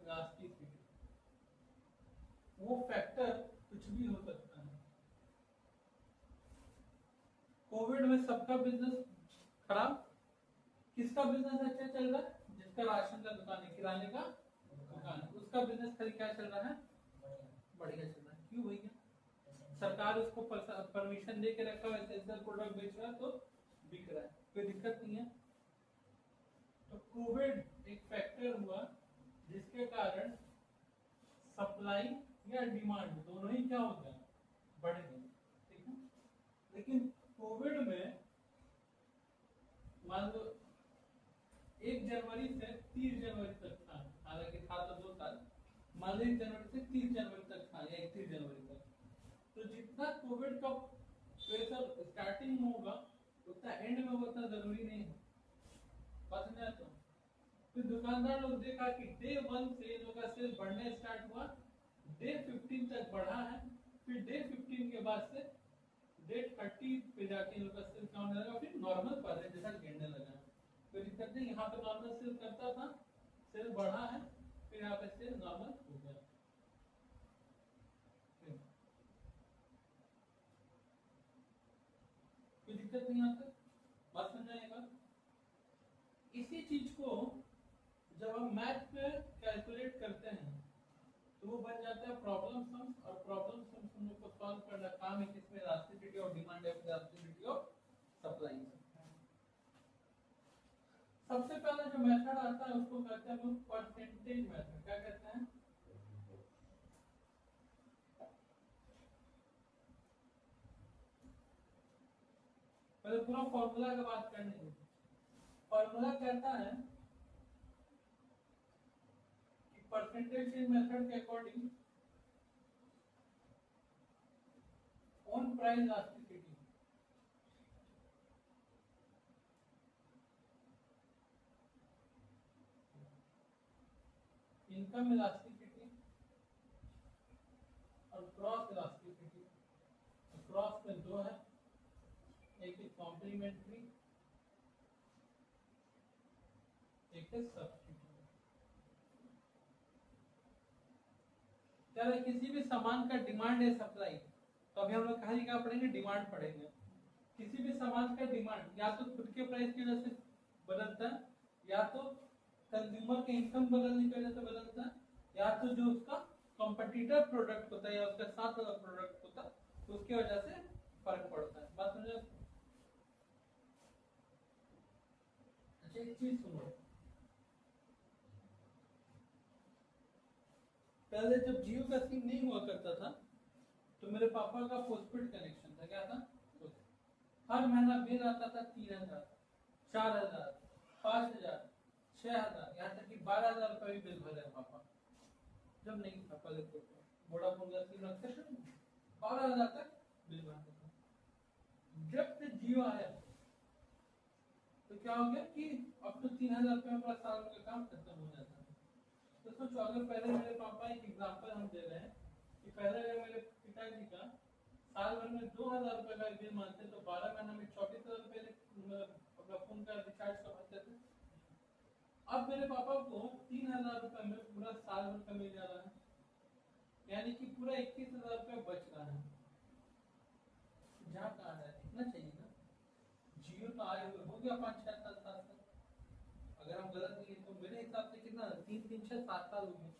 elasticity। वो फैक्टर कुछ भी हो सकता है। कोविड में सबका बिजनेस खराब, किसका बिजनेस अच्छा चल रहा है? जिसका राशन का दुकान है, किराने का दुकान है, उसका बिजनेस क्या चल रहा है? बढ़िया चल रहा है। क्यों भैया? सरकार उसको परमिशन दे के रखा हुआ है, एसेंशियल प्रोडक्ट बेच रहा है तो बिक रहा है, कोई दिक्कत नहीं है। तो कोविड एक फैक्टर हुआ जिसके कारण सप्लाई या डिमांड दोनों ही क्या हो गया? बढ़ गए। ठीक है, लेकिन कोविड में मान लो 1 जनवरी से 30 जनवरी तक था, हालांकि था तो 2 साल, मान लो 1 जनवरी से 30 जनवरी तक था या 31 जनवरी तक। तो जितना कोविड का प्रेशर स्टार्टिंग में होगा उतना एंड में होगा, उतना जरूरी नहीं है। बात समझ आता है? फिर दुकानदार लोग देखा कि डे 1 से इन लोगों का सेल बढ़ने स्टार्ट हुआ, डे 15 तक बढ़ा है, फिर डे 15 के बाद से डे 30 पे जाके इन लोगों का सेल क्या होने लगा? फिर नॉर्मल पर जैसा गिरने लगा। कोई दिक्कत नहीं, यहाँ पे नॉर्मल सेल करता था, सेल बढ़ा है, फिर यहाँ पे सेल नॉर्मल हो गया। कोई दिक्कत नहीं आता? बात समझ आएगा? इसी चीज को जब हम मैथ में कैलकुलेट करते हैं तो वो बन जाता है प्रॉब्लम सम्स, और प्रॉब्लम सम्स हम लोग को सॉल्व करना काम है किसमें, इलास्टिसिटी और डिमांड है, इलास्टिसिटी और सप्लाई। सबसे पहला जो मेथड आता है उसको कहते हैं हम लोग परसेंटेज मेथड। क्या कहते हैं? पहले पूरा फॉर्मूला की बात करनी है। फॉर्मूला कहता है कि परसेंटेज चेंज मेथड के according on price elasticity income elasticity और क्रॉस इलास्टिसिटी। क्रॉस में दो है, एक है कॉम्प्लीमेंट्री, एक है सब्स्टिट्यूट। चलो किसी भी सामान का डिमांड है सप्लाई, तो अभी हम लोग कहाँ क्या पढ़ेंगे? डिमांड पढ़ेंगे। किसी भी सामान का डिमांड या तो खुद के प्राइस की वजह से बदलता है, या तो कंज्यूमर के इनकम बदलने की वजह से बदलता है, या तो जो उसका कॉम्पिटिटर प्रोडक्ट होता है या उसका साथ वाला प्रोडक्ट होता है तो उसकी वजह से फर्क पड़ता है। बात समझे? अच्छा एक चीज सुनो, पहले जब जियो का सिम नहीं हुआ करता था तो मेरे पापा का पोस्टपेड कनेक्शन था। क्या था? हर महीना बिल आता था 3000, 4000, 5000, 6000, यहाँ तक कि 12000 रुपये भी बिल भरे पापा जब नहीं था। पहले तो वोडाफोन का सिम रखते थे, 12000 तक बिल भरते थे। जब से जियो आया तो क्या हो गया कि अब तो 3000 रुपये में पूरा साल का काम खत्म हो जाता है। तो सोचो अगर पहले मेरे पापा, एक एग्जांपल हम दे रहे हैं कि पहले अगर मेरे पिताजी का साल भर में 2000 रुपये का बिल मानते तो 12 महीना में 24,000 रुपये अपना फोन का रिचार्ज करवाते थे। अब मेरे पापा को 3000 रुपये में पूरा साल भर का मिल जा रहा है, यानी कि पूरा 21,000 रुपये बच रहा है। जहाँ कहाँ है इतना चाहिए ना। जियो तो आए हुए हो गया 5-6 साल, 7 साल, अगर हम गलत नहीं है तो मेरे हिसाब से कितना 3-3-6-7 साल हो गए।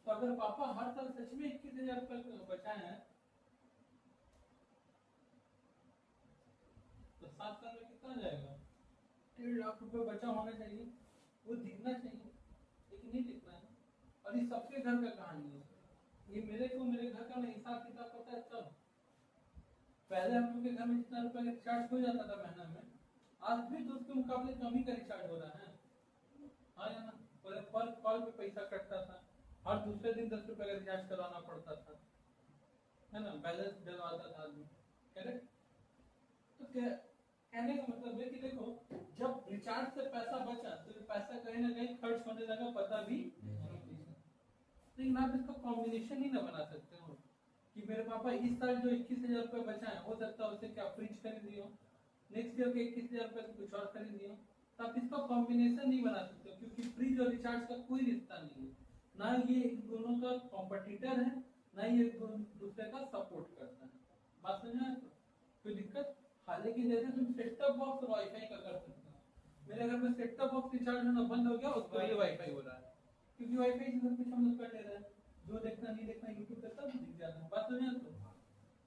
तो अगर पापा हर साल सच में 21,000 रुपये बचाए हैं तो 7 साल में कितना जाएगा? 1.5 लाख रुपए बचा होना चाहिए, वो दिखना चाहिए, लेकिन नहीं दिख रहा है। और ये सबके घर का कहानी है, ये मेरे घर का हिसाब किताब पता है तब। पहले हम लोग के घर में जितना रुपए का रिचार्ज हो जाता था महीना में, आज भी तो उसके मुकाबले कम ही का रिचार्ज हो रहा है। हाँ या ना? पर कॉल पे पैसा कटता था, हर दूसरे दिन 10 रुपए का रिचार्ज करवाना पड़ता था, है ना? बैलेंस डलवाता था आदमी, करेक्ट? तो कहने का मतलब है कि देखो जब रिचार्ज से पैसा बचा तो ये पैसा कहीं ना कहीं खर्च होने लगा, पता भी लेकिन आप इसका कॉम्बिनेशन ही ना बना सकते हो कि मेरे पापा इस साल जो 21,000 रुपये बचाए, हो सकता है उसे क्या फ्रिज खरीद दियो, नेक्स्ट ईयर के 21,000 रुपये से कुछ और खरीद दियो। तो आप इसका कॉम्बिनेशन नहीं बना सकते क्योंकि फ्रिज और रिचार्ज का कोई रिश्ता नहीं है, ना ये एक दोनों का कॉम्पिटिटर है, ना ये एक दूसरे का सपोर्ट करता है। बात समझे? कोई दिक्कत? हालांकि जैसे तुम सेट टॉप बॉक्स और वाईफाई का कर सकते हो, मेरे घर में सेट टॉप बॉक्स रिचार्ज होना बंद हो गया, उसको ये वाईफाई हो रहा है क्योंकि वाईफाई से सब कुछ हम लोग कर ले रहे हैं, जो देखना नहीं देखना यूट्यूब पे सब दिख जाता है। बात समझे?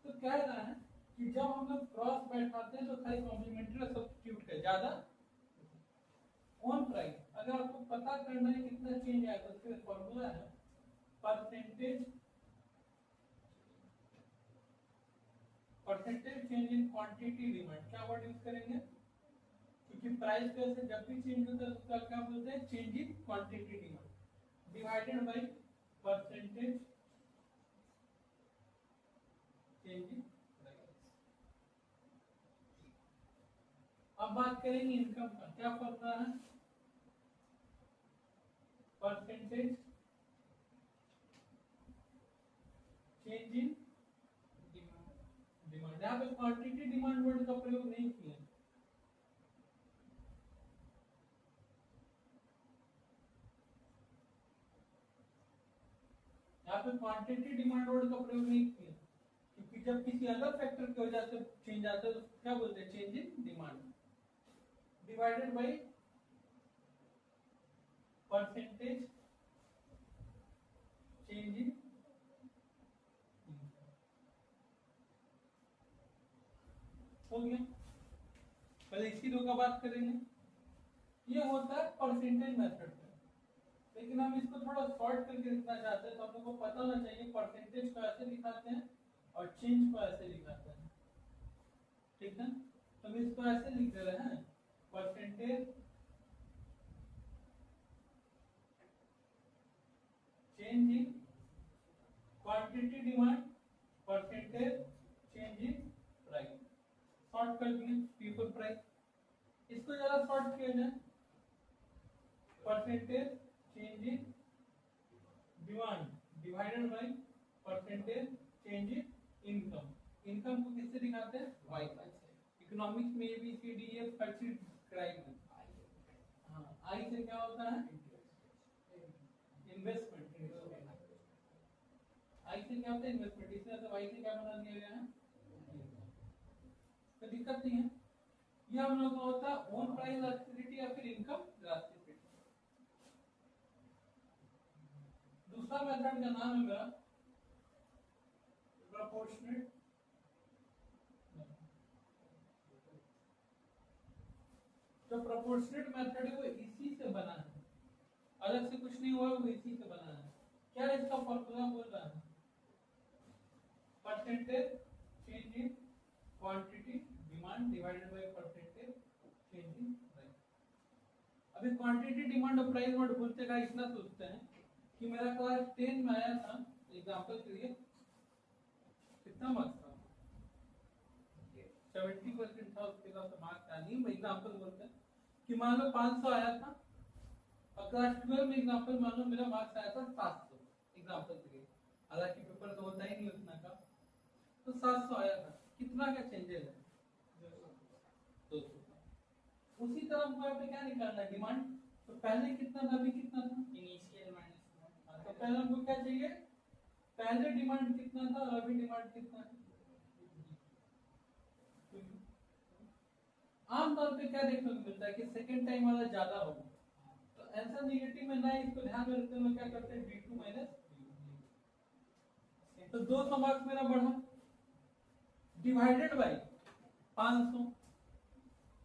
तो कह रहा है कि जब हम लोग क्रॉस बैठाते हैं तो खाली कॉम्प्लीमेंट्री और सब्स्टिट्यूट का ज्यादा ऑन प्राइस। अगर आपको पता करना है कितना चेंज आएगा तो फिर फॉर्मूला है percentage change in quantity demand. क्या वर्ड यूज करेंगे? क्योंकि प्राइस के वजह से जब भी चेंज होता है उसका क्या बोलते हैं? Change in quantity demand divided by percentage change in price. अब बात करेंगे इनकम का। क्या फॉर्मूला है? Percentage change in demand. यहाँ पे क्वांटिटी डिमांड वर्ड का प्रयोग नहीं किया, यहाँ पे क्वांटिटी डिमांड वर्ड का प्रयोग नहीं किया क्योंकि जब किसी अलग फैक्टर की वजह से चेंज आता है तो क्या बोलते हैं? Change in demand. Divided by percentage change इन हो गया। पहले इसी रो का बात करेंगे। ये होता है परसेंटेज मेथड पे, लेकिन हम इसको थोड़ा शॉर्ट करके लिखना चाहते हैं, तो हम लोग को पता होना चाहिए परसेंटेज को ऐसे लिखाते हैं और चेंज को ऐसे लिखाते हैं, ठीक है। तो हम इसको ऐसे लिख दे रहे हैं, percentage change in quantity demand, percentage change in price. Short कर दिए पी फॉर प्राइस। इसको जरा शॉर्ट किया जाए, percentage change in demand divided by percentage change in income. Income को किससे दिखाते हैं? वाई से। इकोनॉमिक्स में ABCDEF हर चीज कराई है। हाँ, आई से क्या होता है? इन्वेस्टमेंट। आई से क्या होता है? इन्वेस्टमेंट। इसलिए तो वाई से क्या बना दिया गया है? तो दिक्कत नहीं है। ये हम लोग का होता है ओन प्राइस इलास्टिसिटी या फिर इनकम इलास्टिसिटी। दूसरा मेथड का नाम है मेरा प्रोपोर्शनेट। जो प्रोपोर्शनेट मेथड है वो इसी से बना है, अलग से कुछ नहीं हुआ, वो इसी से बना है। क्या इसका फॉर्मूला बोल रहा है? Percentage change in quantity demand divided by percentage change in price. अभी क्वांटिटी डिमांड और प्राइस वर्ड बोलते का इतना सोचते हैं कि मेरा क्लास 10 में आया था, एग्जांपल के लिए कितना मार्क्स था? 70% था, उसके बाद मार्क्स था नहीं। एग्जांपल बोलते हैं कि मान लो 500 आया था और क्लास 12 में एग्जांपल मान लो मेरा मार्क्स आया था 700, एग्जांपल के लिए। हालांकि पेपर तो होता ही नहीं उतना का, तो 700 आया था। कितना का चेंजेस है? 200। उसी तरह हमको यहाँ पे क्या निकालना है? डिमांड। तो पहले कितना था, अभी कितना था? इनिशियल माइनस तो पहले हमको क्या चाहिए? पहले डिमांड कितना था और अभी डिमांड कितना है? आमतौर पे क्या देखने को मिलता है कि सेकंड टाइम वाला ज्यादा होगा, तो आंसर नेगेटिव में ना, इसको ध्यान में रखते हुए क्या करते हैं? D2 minus. तो 200 मार्क्स मेरा बढ़ा, डिवाइडेड बाय 500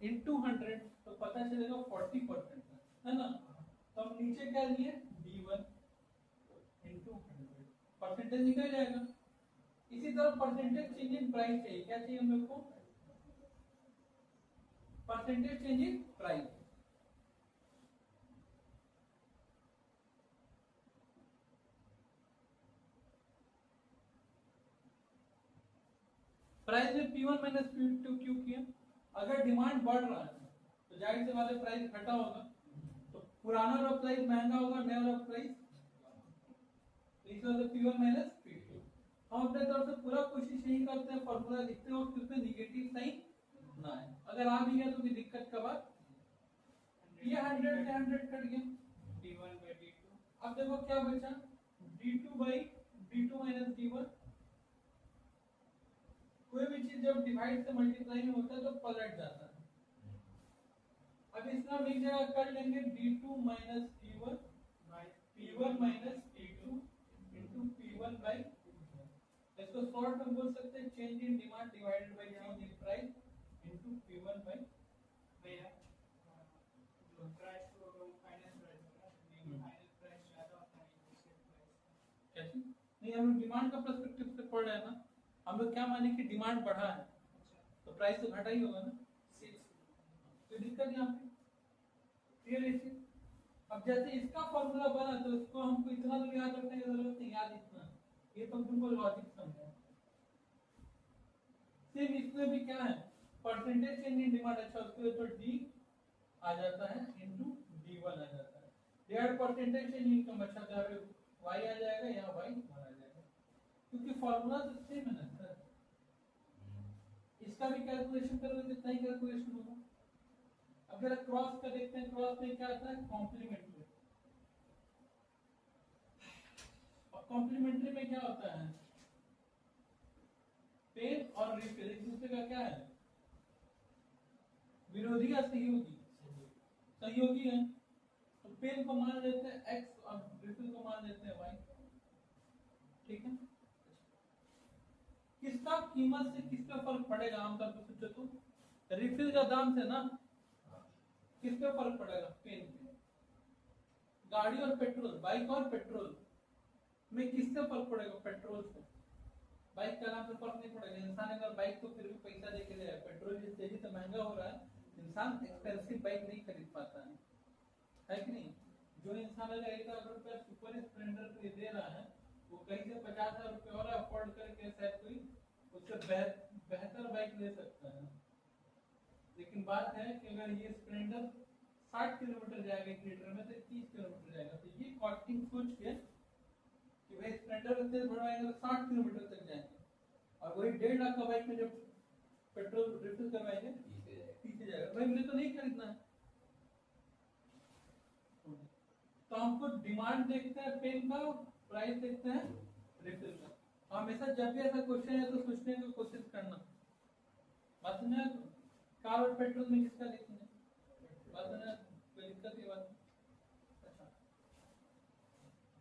इनटू 100, तो पता चलेगा 40% है ना। तो हम नीचे क्या लिए? D1 इनटू 100, परसेंटेज निकल जाएगा। इसी तरह परसेंटेज चेंज इन प्राइस चाहिए। क्या चाहिए हम लोग को? Percentage change in price. Price में P1 माइनस P2 क्यों किया? अगर डिमांड बढ़ रहा है तो जाहिर सी बात है प्राइस घटा होगा, तो पुराना वाला प्राइस महंगा होगा, नया वाला प्राइस। तो इस वजह से P1 माइनस P2। हम अपने तरफ से पूरा कोशिश यही करते हैं फॉर्मूला लिखते हो कि उसमें निगेटिव साइन ना आए। अगर आ भी गया तो भी दिक्कत का बात। ये 100 से 100 कट गया, D1 by D2। अब देखो क्या बचा? D2 by D2 minus D1। कोई भी चीज जब डिवाइड से मल्टीप्लाई में होता है तो पलट जाता है। अब इसका हम एक जगह कर लेंगे D2 minus D1 by P1 minus P2 into P1 by। इसको शॉर्ट में बोल सकते हैं change in demand divided by change in price into P1 by भैया प्राइस को फाइनल प्राइस होगा, फाइनल प्राइस ज्यादा होता है इनिशियल प्राइस। कैसे? नहीं, हम लोग डिमांड का पर्सपेक्टिव से पढ़ रहे हैं ना। हम लोग क्या माने कि डिमांड बढ़ा है तो प्राइस तो घटा ही होगा ना। कोई दिक्कत यहाँ पे? क्लियर है इसे? अब जैसे इसका फॉर्मूला बना तो इसको हमको इतना तो याद रखने की जरूरत नहीं, याद इतना, ये तो तुमको लॉजिक समझा। सिर्फ इसमें भी क्या है? Percentage change in demand. अच्छा, उसके तो D आ जाता है इनटू D1 आ जाता है। डिवाइड परसेंटेज चेंज इन इनकम। अच्छा, तो यहाँ पे Y आ जाएगा, यहाँ Y आ जाएगा, क्योंकि फॉर्मूला तो सेम है ना सर। इसका भी कैलकुलेशन करोगे कितना ही कैलकुलेशन होगा। अगर क्रॉस का देखते हैं, क्रॉस में क्या आता है? कॉम्प्लीमेंट्री। और कॉम्प्लीमेंट्री में क्या होता है? पेन और रिफिल एक दूसरे का क्या है? विरोधी या सहयोगी? सहयोगी है, तो पेन को मान लेते हैं x और रिफिल को मान लेते हैं y। ठीक है, किसका कीमत से किस पे फर्क पड़ेगा आमतौर पर सोचो तो, रिफिल का दाम से ना किस पे फर्क पड़ेगा, पेन पे। गाड़ी और पेट्रोल, बाइक और पेट्रोल में किससे फर्क पड़ेगा, पेट्रोल से। बाइक का दाम पे फर्क नहीं पड़ेगा, इंसान अगर बाइक तो फिर भी पैसा दे के ले, पेट्रोल जिस तेजी से महंगा हो रहा है, इंसान एक्सपेंसिव बाइक नहीं खरीद पाता है कि नहीं। जो इंसान अगर 1,00,000 रुपया सुपर स्प्लेंडर पे दे रहा है, वो कहीं से 50,000 रुपये और अफोर्ड करके शायद कोई उससे बेहतर बाइक ले सकता है। लेकिन बात है कि अगर ये स्प्लेंडर 60 किलोमीटर जाएगा 1 लीटर में, तो 30 किलोमीटर जाएगा, तो ये कॉस्टिंग सोच के कि भाई स्प्लेंडर में तेल भरवाएंगे तो 60 किलोमीटर तक जाएंगे, और वही 1.5 लाख का बाइक में जब पेट्रोल रिफिल करवाएंगे 30 जाएगा। भाई मुझे तो नहीं खरीदना है। तो हमको डिमांड देखते हैं पेन का, प्राइस देखते हैं रिफिल का। हमेशा जब भी ऐसा क्वेश्चन है तो सोचने की कोशिश करना, बात ना कार और पेट्रोल में किसका लिखेंगे, बात ना कोई दिक्कत की बात। अच्छा,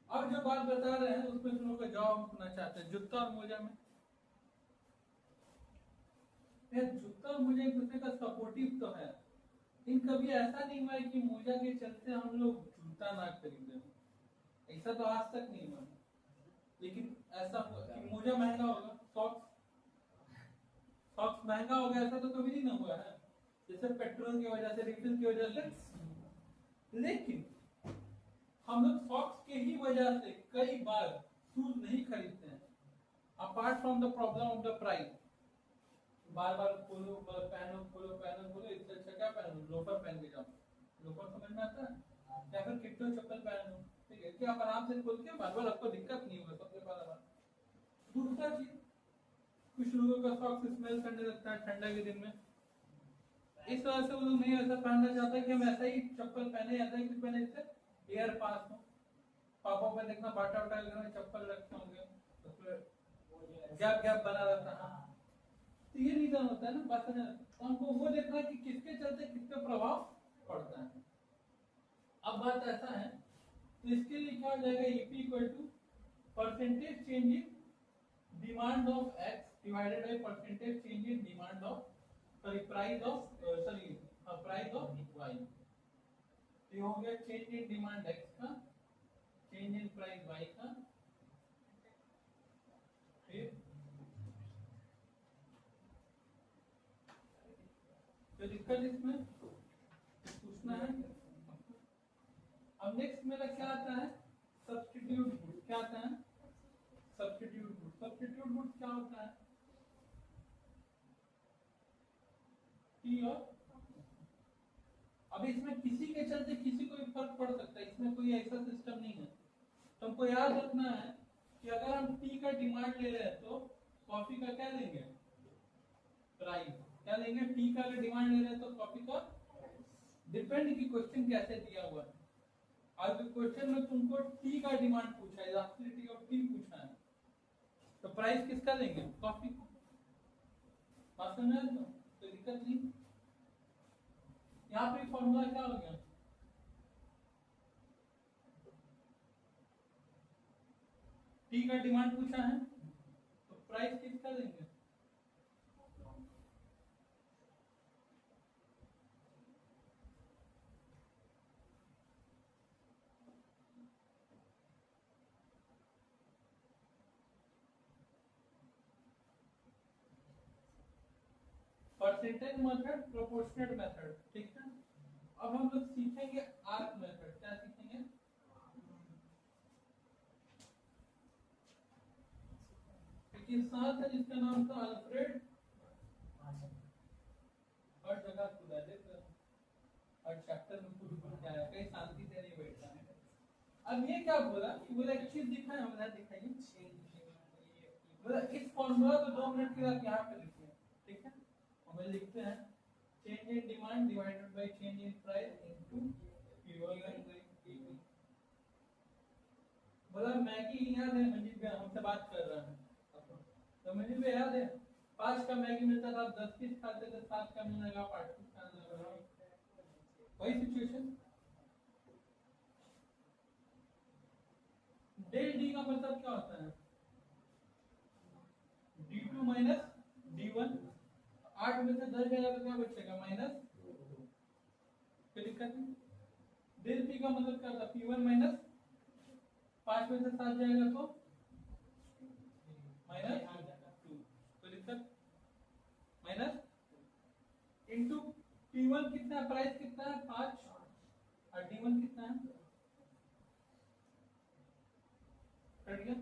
अब जो बात बता रहे हैं उसमें तुम लोग का जवाब सुनना चाहते हैं। जूता और मोजा में, जूता और मोजा एक दूसरे का सपोर्टिव तो है, इन कभी ऐसा नहीं हुआ है कि मोजा के चलते हम लोग जूता ना खरीदे, ऐसा तो आज तक नहीं हुआ। लेकिन ऐसा हुआ कि मोजा महंगा होगा, सॉक्स महंगा होगा, ऐसा तो कभी नहीं ना हुआ है, जैसे पेट्रोल की वजह से, रिफिल की वजह से। लेकिन हम लोग सॉक्स के ही वजह से कई बार शूज नहीं खरीदते हैं, apart from the problem of the price. बार बार खोलो खोलो, इससे अच्छा क्या पहनो, लोफर पहन के जाओ, लोफर समझ में आता है, या फिर किट्टो चप्पल पहनो, ठीक है, क्या आप आराम से खोल के बार बार आपको दिक्कत नहीं होगा। सबसे पहला बात। दूसरा चीज, कुछ लोगों का सॉक्स स्मेल करने लगता है ठंडा के दिन में, इस वजह से वो लोग नहीं ऐसा पहनना चाहता कि हम ऐसा ही चप्पल पहने, ऐसा ही कुछ पहने जिससे एयर पास हो। पापा पे देखना बाटा वाटा घर में चप्पल रखते होंगे, उसमें गैप बना रहता है, तो ये रीजन होता है ना। बात है, तो हमको वो देखना कि किसके चलते किस पे प्रभाव पड़ता है। अब बात ऐसा है, तो इसके लिए क्या हो जाएगा, EP equal to percentage change in demand of X divided by percentage change in demand of price of Y. ये हो गया चेंज इन डिमांड एक्स का, चेंज इन प्राइस वाई का, फिर तो दिक्कत इसमें पूछना है। अब नेक्स्ट मेरा क्या आता है, सब्स्टिट्यूट गुड। क्या आता है, सब्स्टिट्यूट गुड। सब्स्टिट्यूट गुड क्या होता है, टी और अब इसमें किसी के चलते किसी को भी फर्क पड़ सकता है, इसमें कोई ऐसा सिस्टम नहीं है। तो हमको याद रखना है कि अगर हम टी का डिमांड ले रहे हैं तो कॉफी का क्या लेंगे, प्राइस। क्या लेंगे, टी का अगर डिमांड ले रहे हैं तो कॉफी का, डिपेंड की क्वेश्चन कैसे दिया हुआ है। आज क्वेश्चन में तुमको टी का डिमांड पूछा है, इलास्टिसिटी ऑफ टी पूछा है, तो प्राइस किसका लेंगे, कॉफी का। बात समझ में तो दिक्कत नहीं। यहाँ पे फॉर्मूला क्या हो गया, टी का डिमांड पूछा है तो प्राइस किसका लेंगे, परसेंटेज मेथड, प्रोपोर्शनेट मेथड, ठीक है। अब हम लोग सीखेंगे आर्क मेथड। क्या सीखेंगे, एक इंसान था जिसका नाम था अल्फ्रेड, हर जगह खुदा देख, हर चैप्टर में खुद क्या है, कहीं शांति से नहीं बैठता है। अब ये क्या बोला कि बोला एक चीज दिखाए, हमें दिखाइए, बोला इस फॉर्मूला को 2 मिनट के बाद यहाँ पे लिखिए, ठीक है। हम लिखते हैं change in demand divided by change in price into PV bye PV. बोला मैगी याद है, मंजीत भाई हमसे बात कर रहा है, तो मंजीत भाई याद है 5 का मैगी मिलता था, 10 पीस खाते थे, 7 का मिलेगा, 8 पीस खाने लगा। वही सिचुएशन डेल डी का मतलब क्या होता है? D2 minus D1। 8 में से 10 जाएगा तो क्या बचेगा? माइनस। कोई दिक्कत नहीं। डेल पी का मतलब क्या होता है? P1 माइनस 5 में से 7 जाएगा तो माइनस 2। कोई दिक्कत? माइनस इंटू P1 कितना है? प्राइस कितना है? 5। और D1 कितना है? कट गया।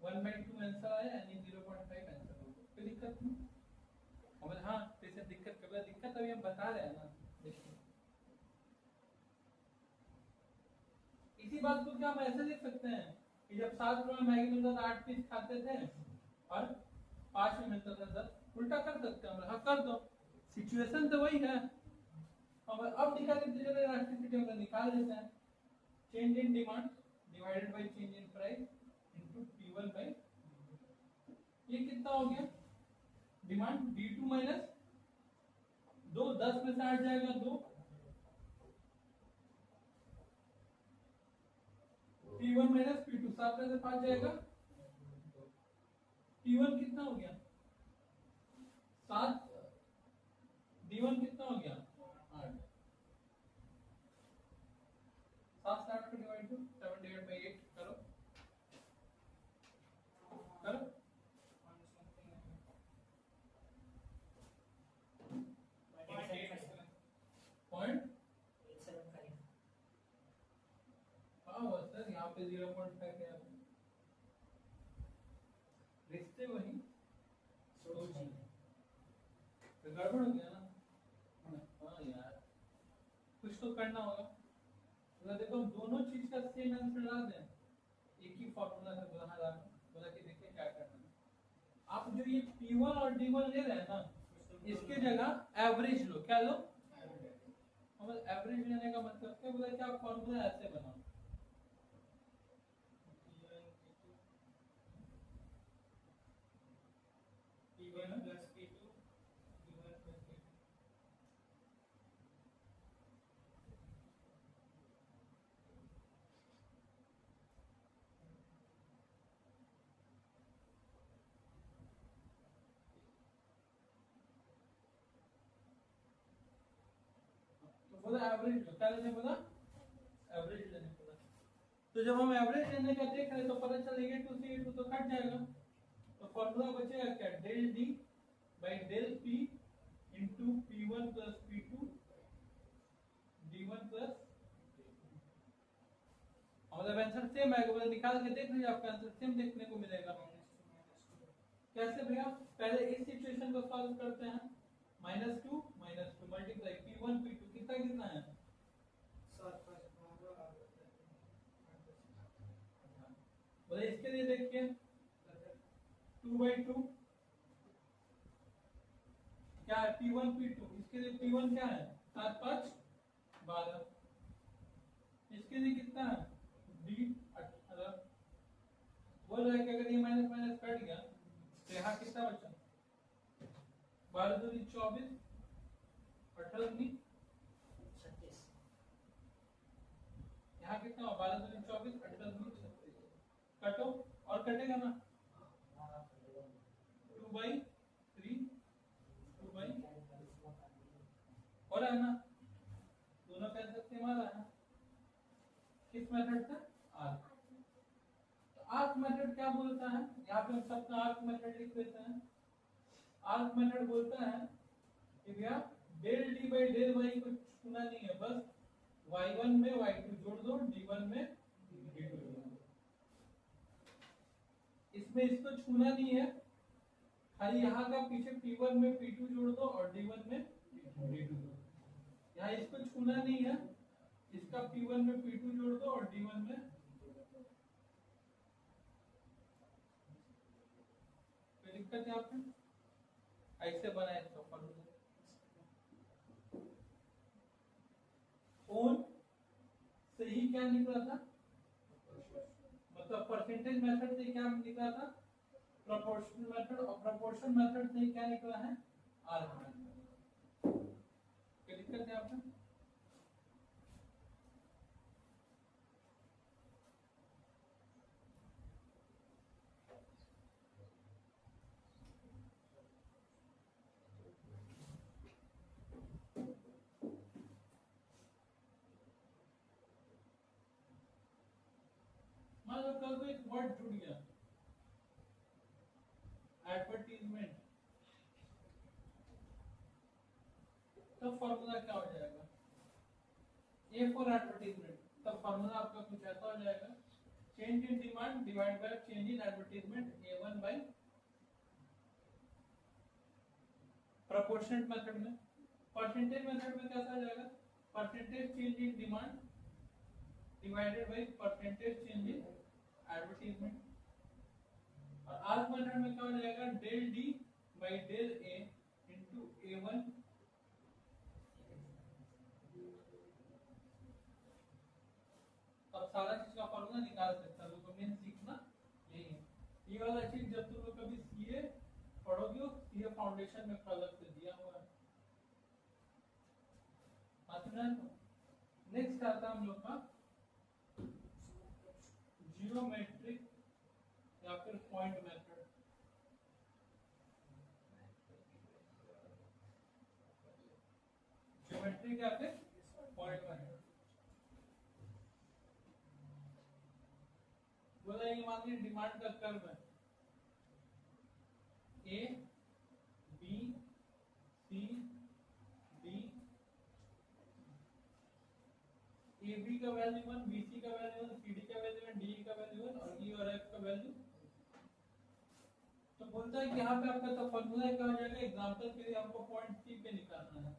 1/2 आंसर आया, यानी 0.5 आंसर होगा। कोई दिक्कत नहीं। अब हाँ, जैसे दिक्कत कब दिक्कत अभी हम बता रहे हैं ना। देखिए इसी बात को क्या हम ऐसे देख सकते हैं कि जब 7 रुपए में मैगी मिलता था 8 पीस खाते थे और 5 में मिलता था 10। उल्टा कर सकते हैं। हाँ कर दो, सिचुएशन तो वही है। अब निकाल दीजिए, इलास्टिसिटी हम निकाल देते हैं। Change in demand divided by change in price into P1 by, ये कितना हो गया? डिमांड D2 माइनस 2, 10 में से 8 जाएगा 2। P1 माइनस P2, 7 में से 5 जाएगा। P1 कितना हो गया? 7। D1 कितना हो गया? 8। 7 से 8 को डिवाइड करो, 7 डिवाइड बाय 8 करो करो। पॉइंट हाँ बस सर, यहाँ पे 0.5 है। रिश्ते वही सोच ही तो गड़बड़ हो गया ना। हाँ यार, कुछ तो करना होगा। तो देखो दोनों चीज का सेम आंसर ला दें, एक ही फॉर्मूला से बोला कि देखिए क्या करना है। आप जो ये P1 और D1 ले रहे हैं ना, इसके जगह एवरेज लो। क्या लो? हम एवरेज लेने का मतलब क्या? बोला कि आप फॉर्मूला ऐसे बनाओ। P1 plus P2 P1 plus P2। तो बोला एवरेज लो। क्या लेने बोला? एवरेज लेने बोला। तो जब हम एवरेज लेने का देख रहे तो पता चलेगा 2 से 2 तो कट जाएगा। तो फॉर्मूला बचेगा क्या? Del D by del P into P1 plus P2 D1 plus. मतलब आंसर सेम आएगा। बोला निकाल के देख लीजिए, आपका आंसर सेम देखने को मिलेगा। कैसे भैया? पहले इस सिचुएशन को सॉल्व करते हैं। -2 मल्टीप्लाई P1 P2 कितना कितना है? 7 5 12 बोले इसके लिए देखिए 2/2 क्या है? P1 P2। इसके लिए P1 क्या है? 7 5 12। इसके लिए कितना है? D 18। बोल रहा है कि अगर ये माइनस माइनस कट गया तो यहाँ कितना बचा? 12 दूनी 24, 18 दूनी 36। यहाँ कितना हो? 12 दूनी 24, 18 दूनी 36। कटो और कटेगा ना। 2/3 2/, और है ना, दोनों कह सकते हैं हमारा है। किस मेथड से? आर्क। तो आर्क मेथड क्या बोलता है? यहाँ पे हम सबका आर्क मेथड लिख देते हैं। आर्क मेथड बोलता है कि भैया del D by del Y को छूना नहीं है, बस y1 में y2 जोड़ दो, d1 में d2 जोड़ दो। इसमें इसको छूना नहीं है, खाली यहाँ का पीछे P1 में P2 जोड़ दो और D1 में D2 जोड़ दो। यहाँ इसको छूना नहीं है, इसका P1 में P2 जोड़ दो और D1 में। कोई दिक्कत है आपको? ऐसे बनाए तो ओन से ही क्या निकला था? मतलब परसेंटेज मेथड से क्या निकला था? Proportional method. और प्रोपोर्शन मेथड से क्या निकला है? Arc method. कोई दिक्कत है आपको? कर दो एक वर्ड जुड़ गया, एडवर्टीजमेंट, तब फॉर्मूला क्या हो जाएगा, ए फॉर एडवर्टीजमेंट, तब फॉर्मूला आपका कुछ ऐसा हो जाएगा, change in demand divide by change in advertisement A1 by proportionate method में। परसेंटेज मेथड में कैसा आ जाएगा, percentage change in demand divided by percentage change in advertisement. और आस्क मेथड में क्या हो जाएगा, del D by del A into A1 अब सारा चीज का फॉर्मूला निकाल सकता है, तो मेन सीखना यही है। ये वाला चीज जब तुम लोग कभी सीए पढ़ोगे, सीए फाउंडेशन में अलग से दिया हुआ है। नेक्स्ट आता है हम लोग का जियोमेट्रिक या फिर पॉइंट मेथड। जियोमेट्रिक या फिर पॉइंट मेथड बोला, ये मान लीजिए डिमांड का कर्व है A B C D, A B का वैल्यू 1, बी सी का वैल्यू 1, सी डी का वैल्यू 1, डी का वैल्यू 1 और ई और एफ का वैल्यू। तो बोलता है कि यहाँ पे आपका तो फॉर्मूला क्या हो जाएगा, एग्जांपल के लिए हमको पॉइंट सी पे निकालना है,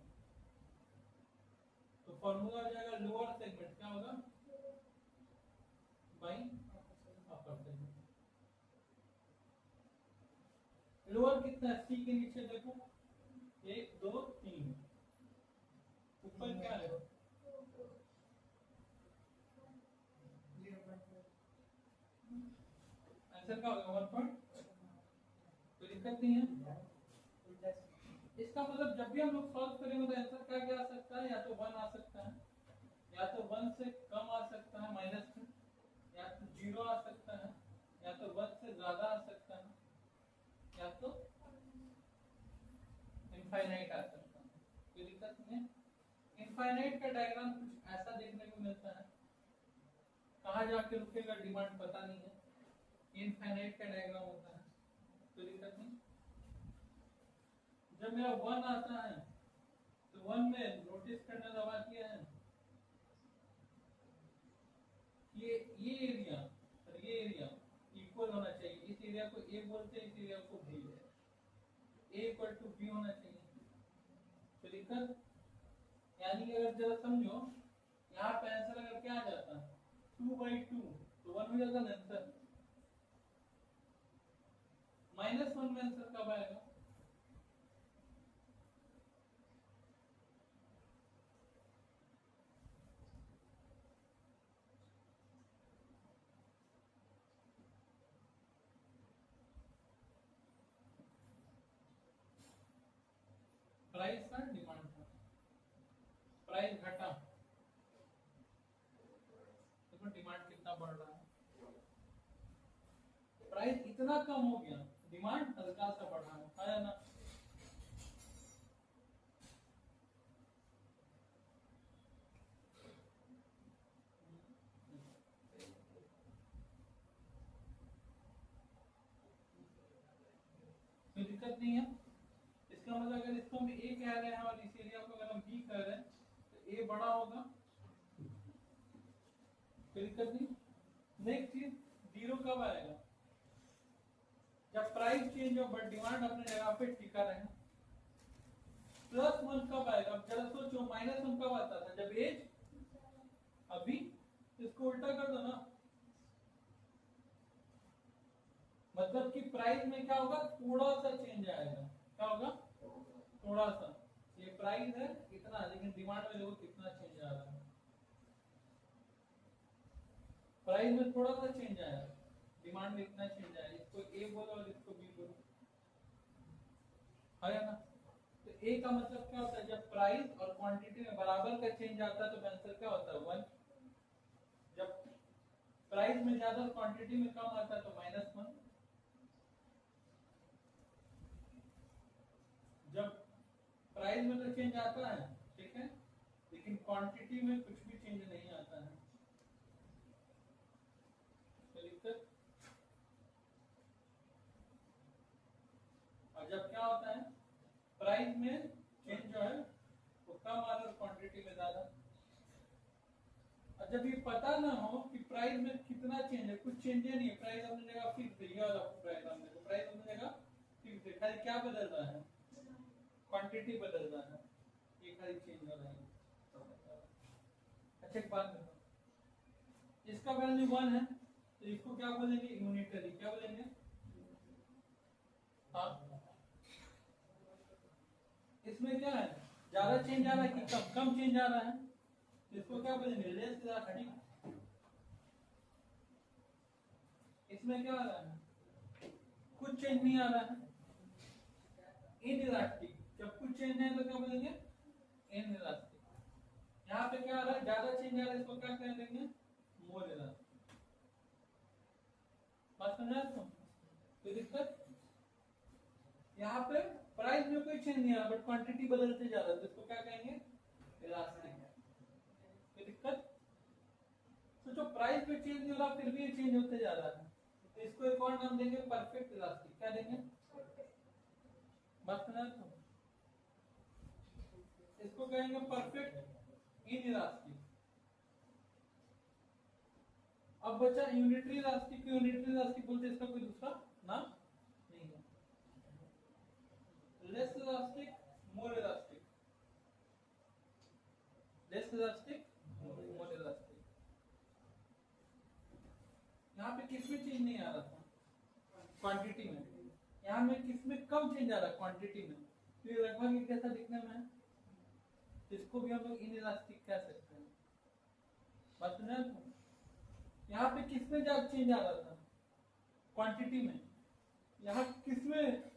तो फॉर्मूला हो जाएगा लोअर सेगमेंट क्या होगा बाई अपर सेगमेंट। लोअर कितना है, सी के नीचे देखो 1 2 3, ऊपर क्या है, आंसर क्या होगा 1 पॉइंट, कोई दिक्कत नहीं है। इसका मतलब जब भी हम लोग सॉल्व करेंगे तो आंसर क्या क्या आ सकता है, या तो 1 आ सकता है, या तो 1 से कम आ सकता है माइनस में, या तो 0 आ सकता है, या तो 1 से ज्यादा आ सकता है, या तो इनफाइनाइट आ सकता है। कोई दिक्कत नहीं है। इनफाइनाइट का डायग्राम कुछ ऐसा देखने को मिलता है, कहाँ जाके रुकेगा डिमांड पता नहीं है, इनफाइनाइट का डायग्राम होता है, कोई दिक्कत नहीं। जब मेरा 1 आता है तो 1 में नोटिस करने वाला बात यह है, ये एरिया और ये एरिया इक्वल होना चाहिए, इस एरिया को ए बोलते हैं, इस एरिया को B, A equal to B होना चाहिए। तो दिक्कत यानी कि अगर जरा समझो, यहाँ पे आंसर अगर क्या आ जाता है 2/2 तो 1 हो जाता है आंसर, -1 में आंसर कब आएगा, प्राइस था डिमांड था, प्राइस घटा, देखो डिमांड कितना बढ़ रहा है, प्राइस इतना कम हो गया, डिमांड हल्का सा बढ़ा है ना। कोई दिक्कत नहीं है। इसका मतलब अगर इसको हम ए कह रहे हैं और इस एरिया को अगर हम बी कह रहे हैं तो ए बड़ा होगा, कोई दिक्कत नहीं। नेक्स्ट चीज 0 कब आएगा, जब प्राइस चेंज हो बट डिमांड अपने जगह पे टिका रहे। +1 कब आएगा, अब जरा सोचो, -1 कब आता था, जब एज, अभी इसको उल्टा कर दो ना, मतलब कि प्राइस में क्या होगा, थोड़ा सा चेंज आएगा, क्या होगा थोड़ा सा, ये प्राइस है इतना, लेकिन डिमांड में देखो कितना चेंज आ रहा है, प्राइस में थोड़ा सा चेंज आया, डिमांड में इतना चेंज आया, इसको ए बोलो और इसको बी बोलो, है ना। तो ए का मतलब क्या होता है, जब प्राइस और क्वांटिटी में बराबर का चेंज आता है तो आंसर क्या होता है 1, जब प्राइस में ज्यादा और क्वांटिटी में कम आता है तो -1, जब प्राइस में तो चेंज आता है, ठीक है, लेकिन क्वांटिटी में कुछ भी चेंज नहीं आता है, तो दिक्कत प्राइस में चेंज जो है वो कम आ रहा है और क्वांटिटी में ज्यादा। और जब ये पता ना हो कि प्राइस में कितना चेंज है, कुछ चेंज नहीं है, प्राइस अपनी जगह फिक्स है, ये वाला प्राइस अपनी जगह फिक्स है, खाली क्या बदल रहा है, क्वांटिटी बदल रहा है, ये खाली चेंज हो रहा है। अच्छा एक बात बताओ, इसका वैल्यू 1 है तो इसको क्या बोलेंगे, यूनिटरी। क्या बोलेंगे? हाँ, इसमें क्या है, ज्यादा चेंज आ रहा है कि कम चेंज आ रहा है, इसको क्या बोलेंगे, लेस इलास्टिक। इसमें क्या आ रहा है, कुछ चेंज नहीं आ रहा है, इन इलास्टिक। जब कुछ चेंज नहीं है तो क्या बोलेंगे, इन इलास्टिक। यहाँ पे क्या आ रहा है, ज्यादा चेंज आ रहा है, इसको क्या कह देंगे, मोर इलास्टिक। बात समझ रहे हो? कोई दिक्कत? यहाँ पे प्राइस में कोई चेंज नहीं आ रहा बट क्वांटिटी बदलते जा रहा है, तो इसको क्या कहेंगे, इलास्टिक। कोई दिक्कत? तो जो प्राइस में चेंज नहीं हो रहा फिर भी ये चेंज होते जा रहा है, तो इसको एक और नाम देंगे, परफेक्ट इलास्टिक। क्या देंगे? बात समझ रहे हो? इसको कहेंगे परफेक्ट इन इलास्टिक। अब बचा यूनिटरी इलास्टिक। यूनिटरी इलास्टिक बोलते इसका कोई दूसरा नाम नहीं है। लेस इलास्टिक, मोर इलास्टिक। लेस इलास्टिक, मोर इलास्टिक। यहाँ पे किसमें चेंज नहीं आ रहा था, क्वांटिटी में। यहाँ में किसमें कम चेंज आ रहा है, क्वांटिटी में। तो ये लगभग एक जैसा दिखने में है, इसको भी हम लोग इन इलास्टिक कह सकते हैं। बात सुना आपको? यहाँ पे किसमें ज्यादा चेंज आ रहा था, क्वांटिटी में। यहाँ किसमें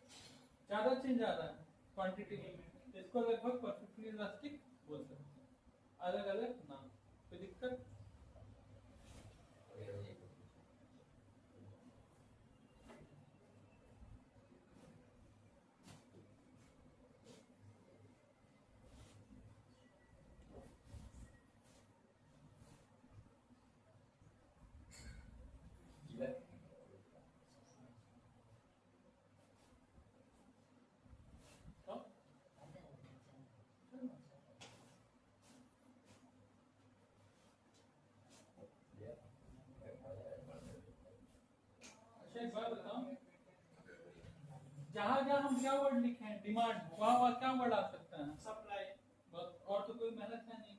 ज्यादा चेंज आ रहा है, क्वांटिटी में। इसको लगभग परफेक्टली इलास्टिक बोल सकते हैं, अलग अलग नाम। कोई दिक्कत? एक बात बताओ, जहां जहां हम क्या वर्ड लिखे हैं, डिमांड, वहां वहां क्या वर्ड आ सकता है, सप्लाई। बस, और तो कोई मेहनत है नहीं।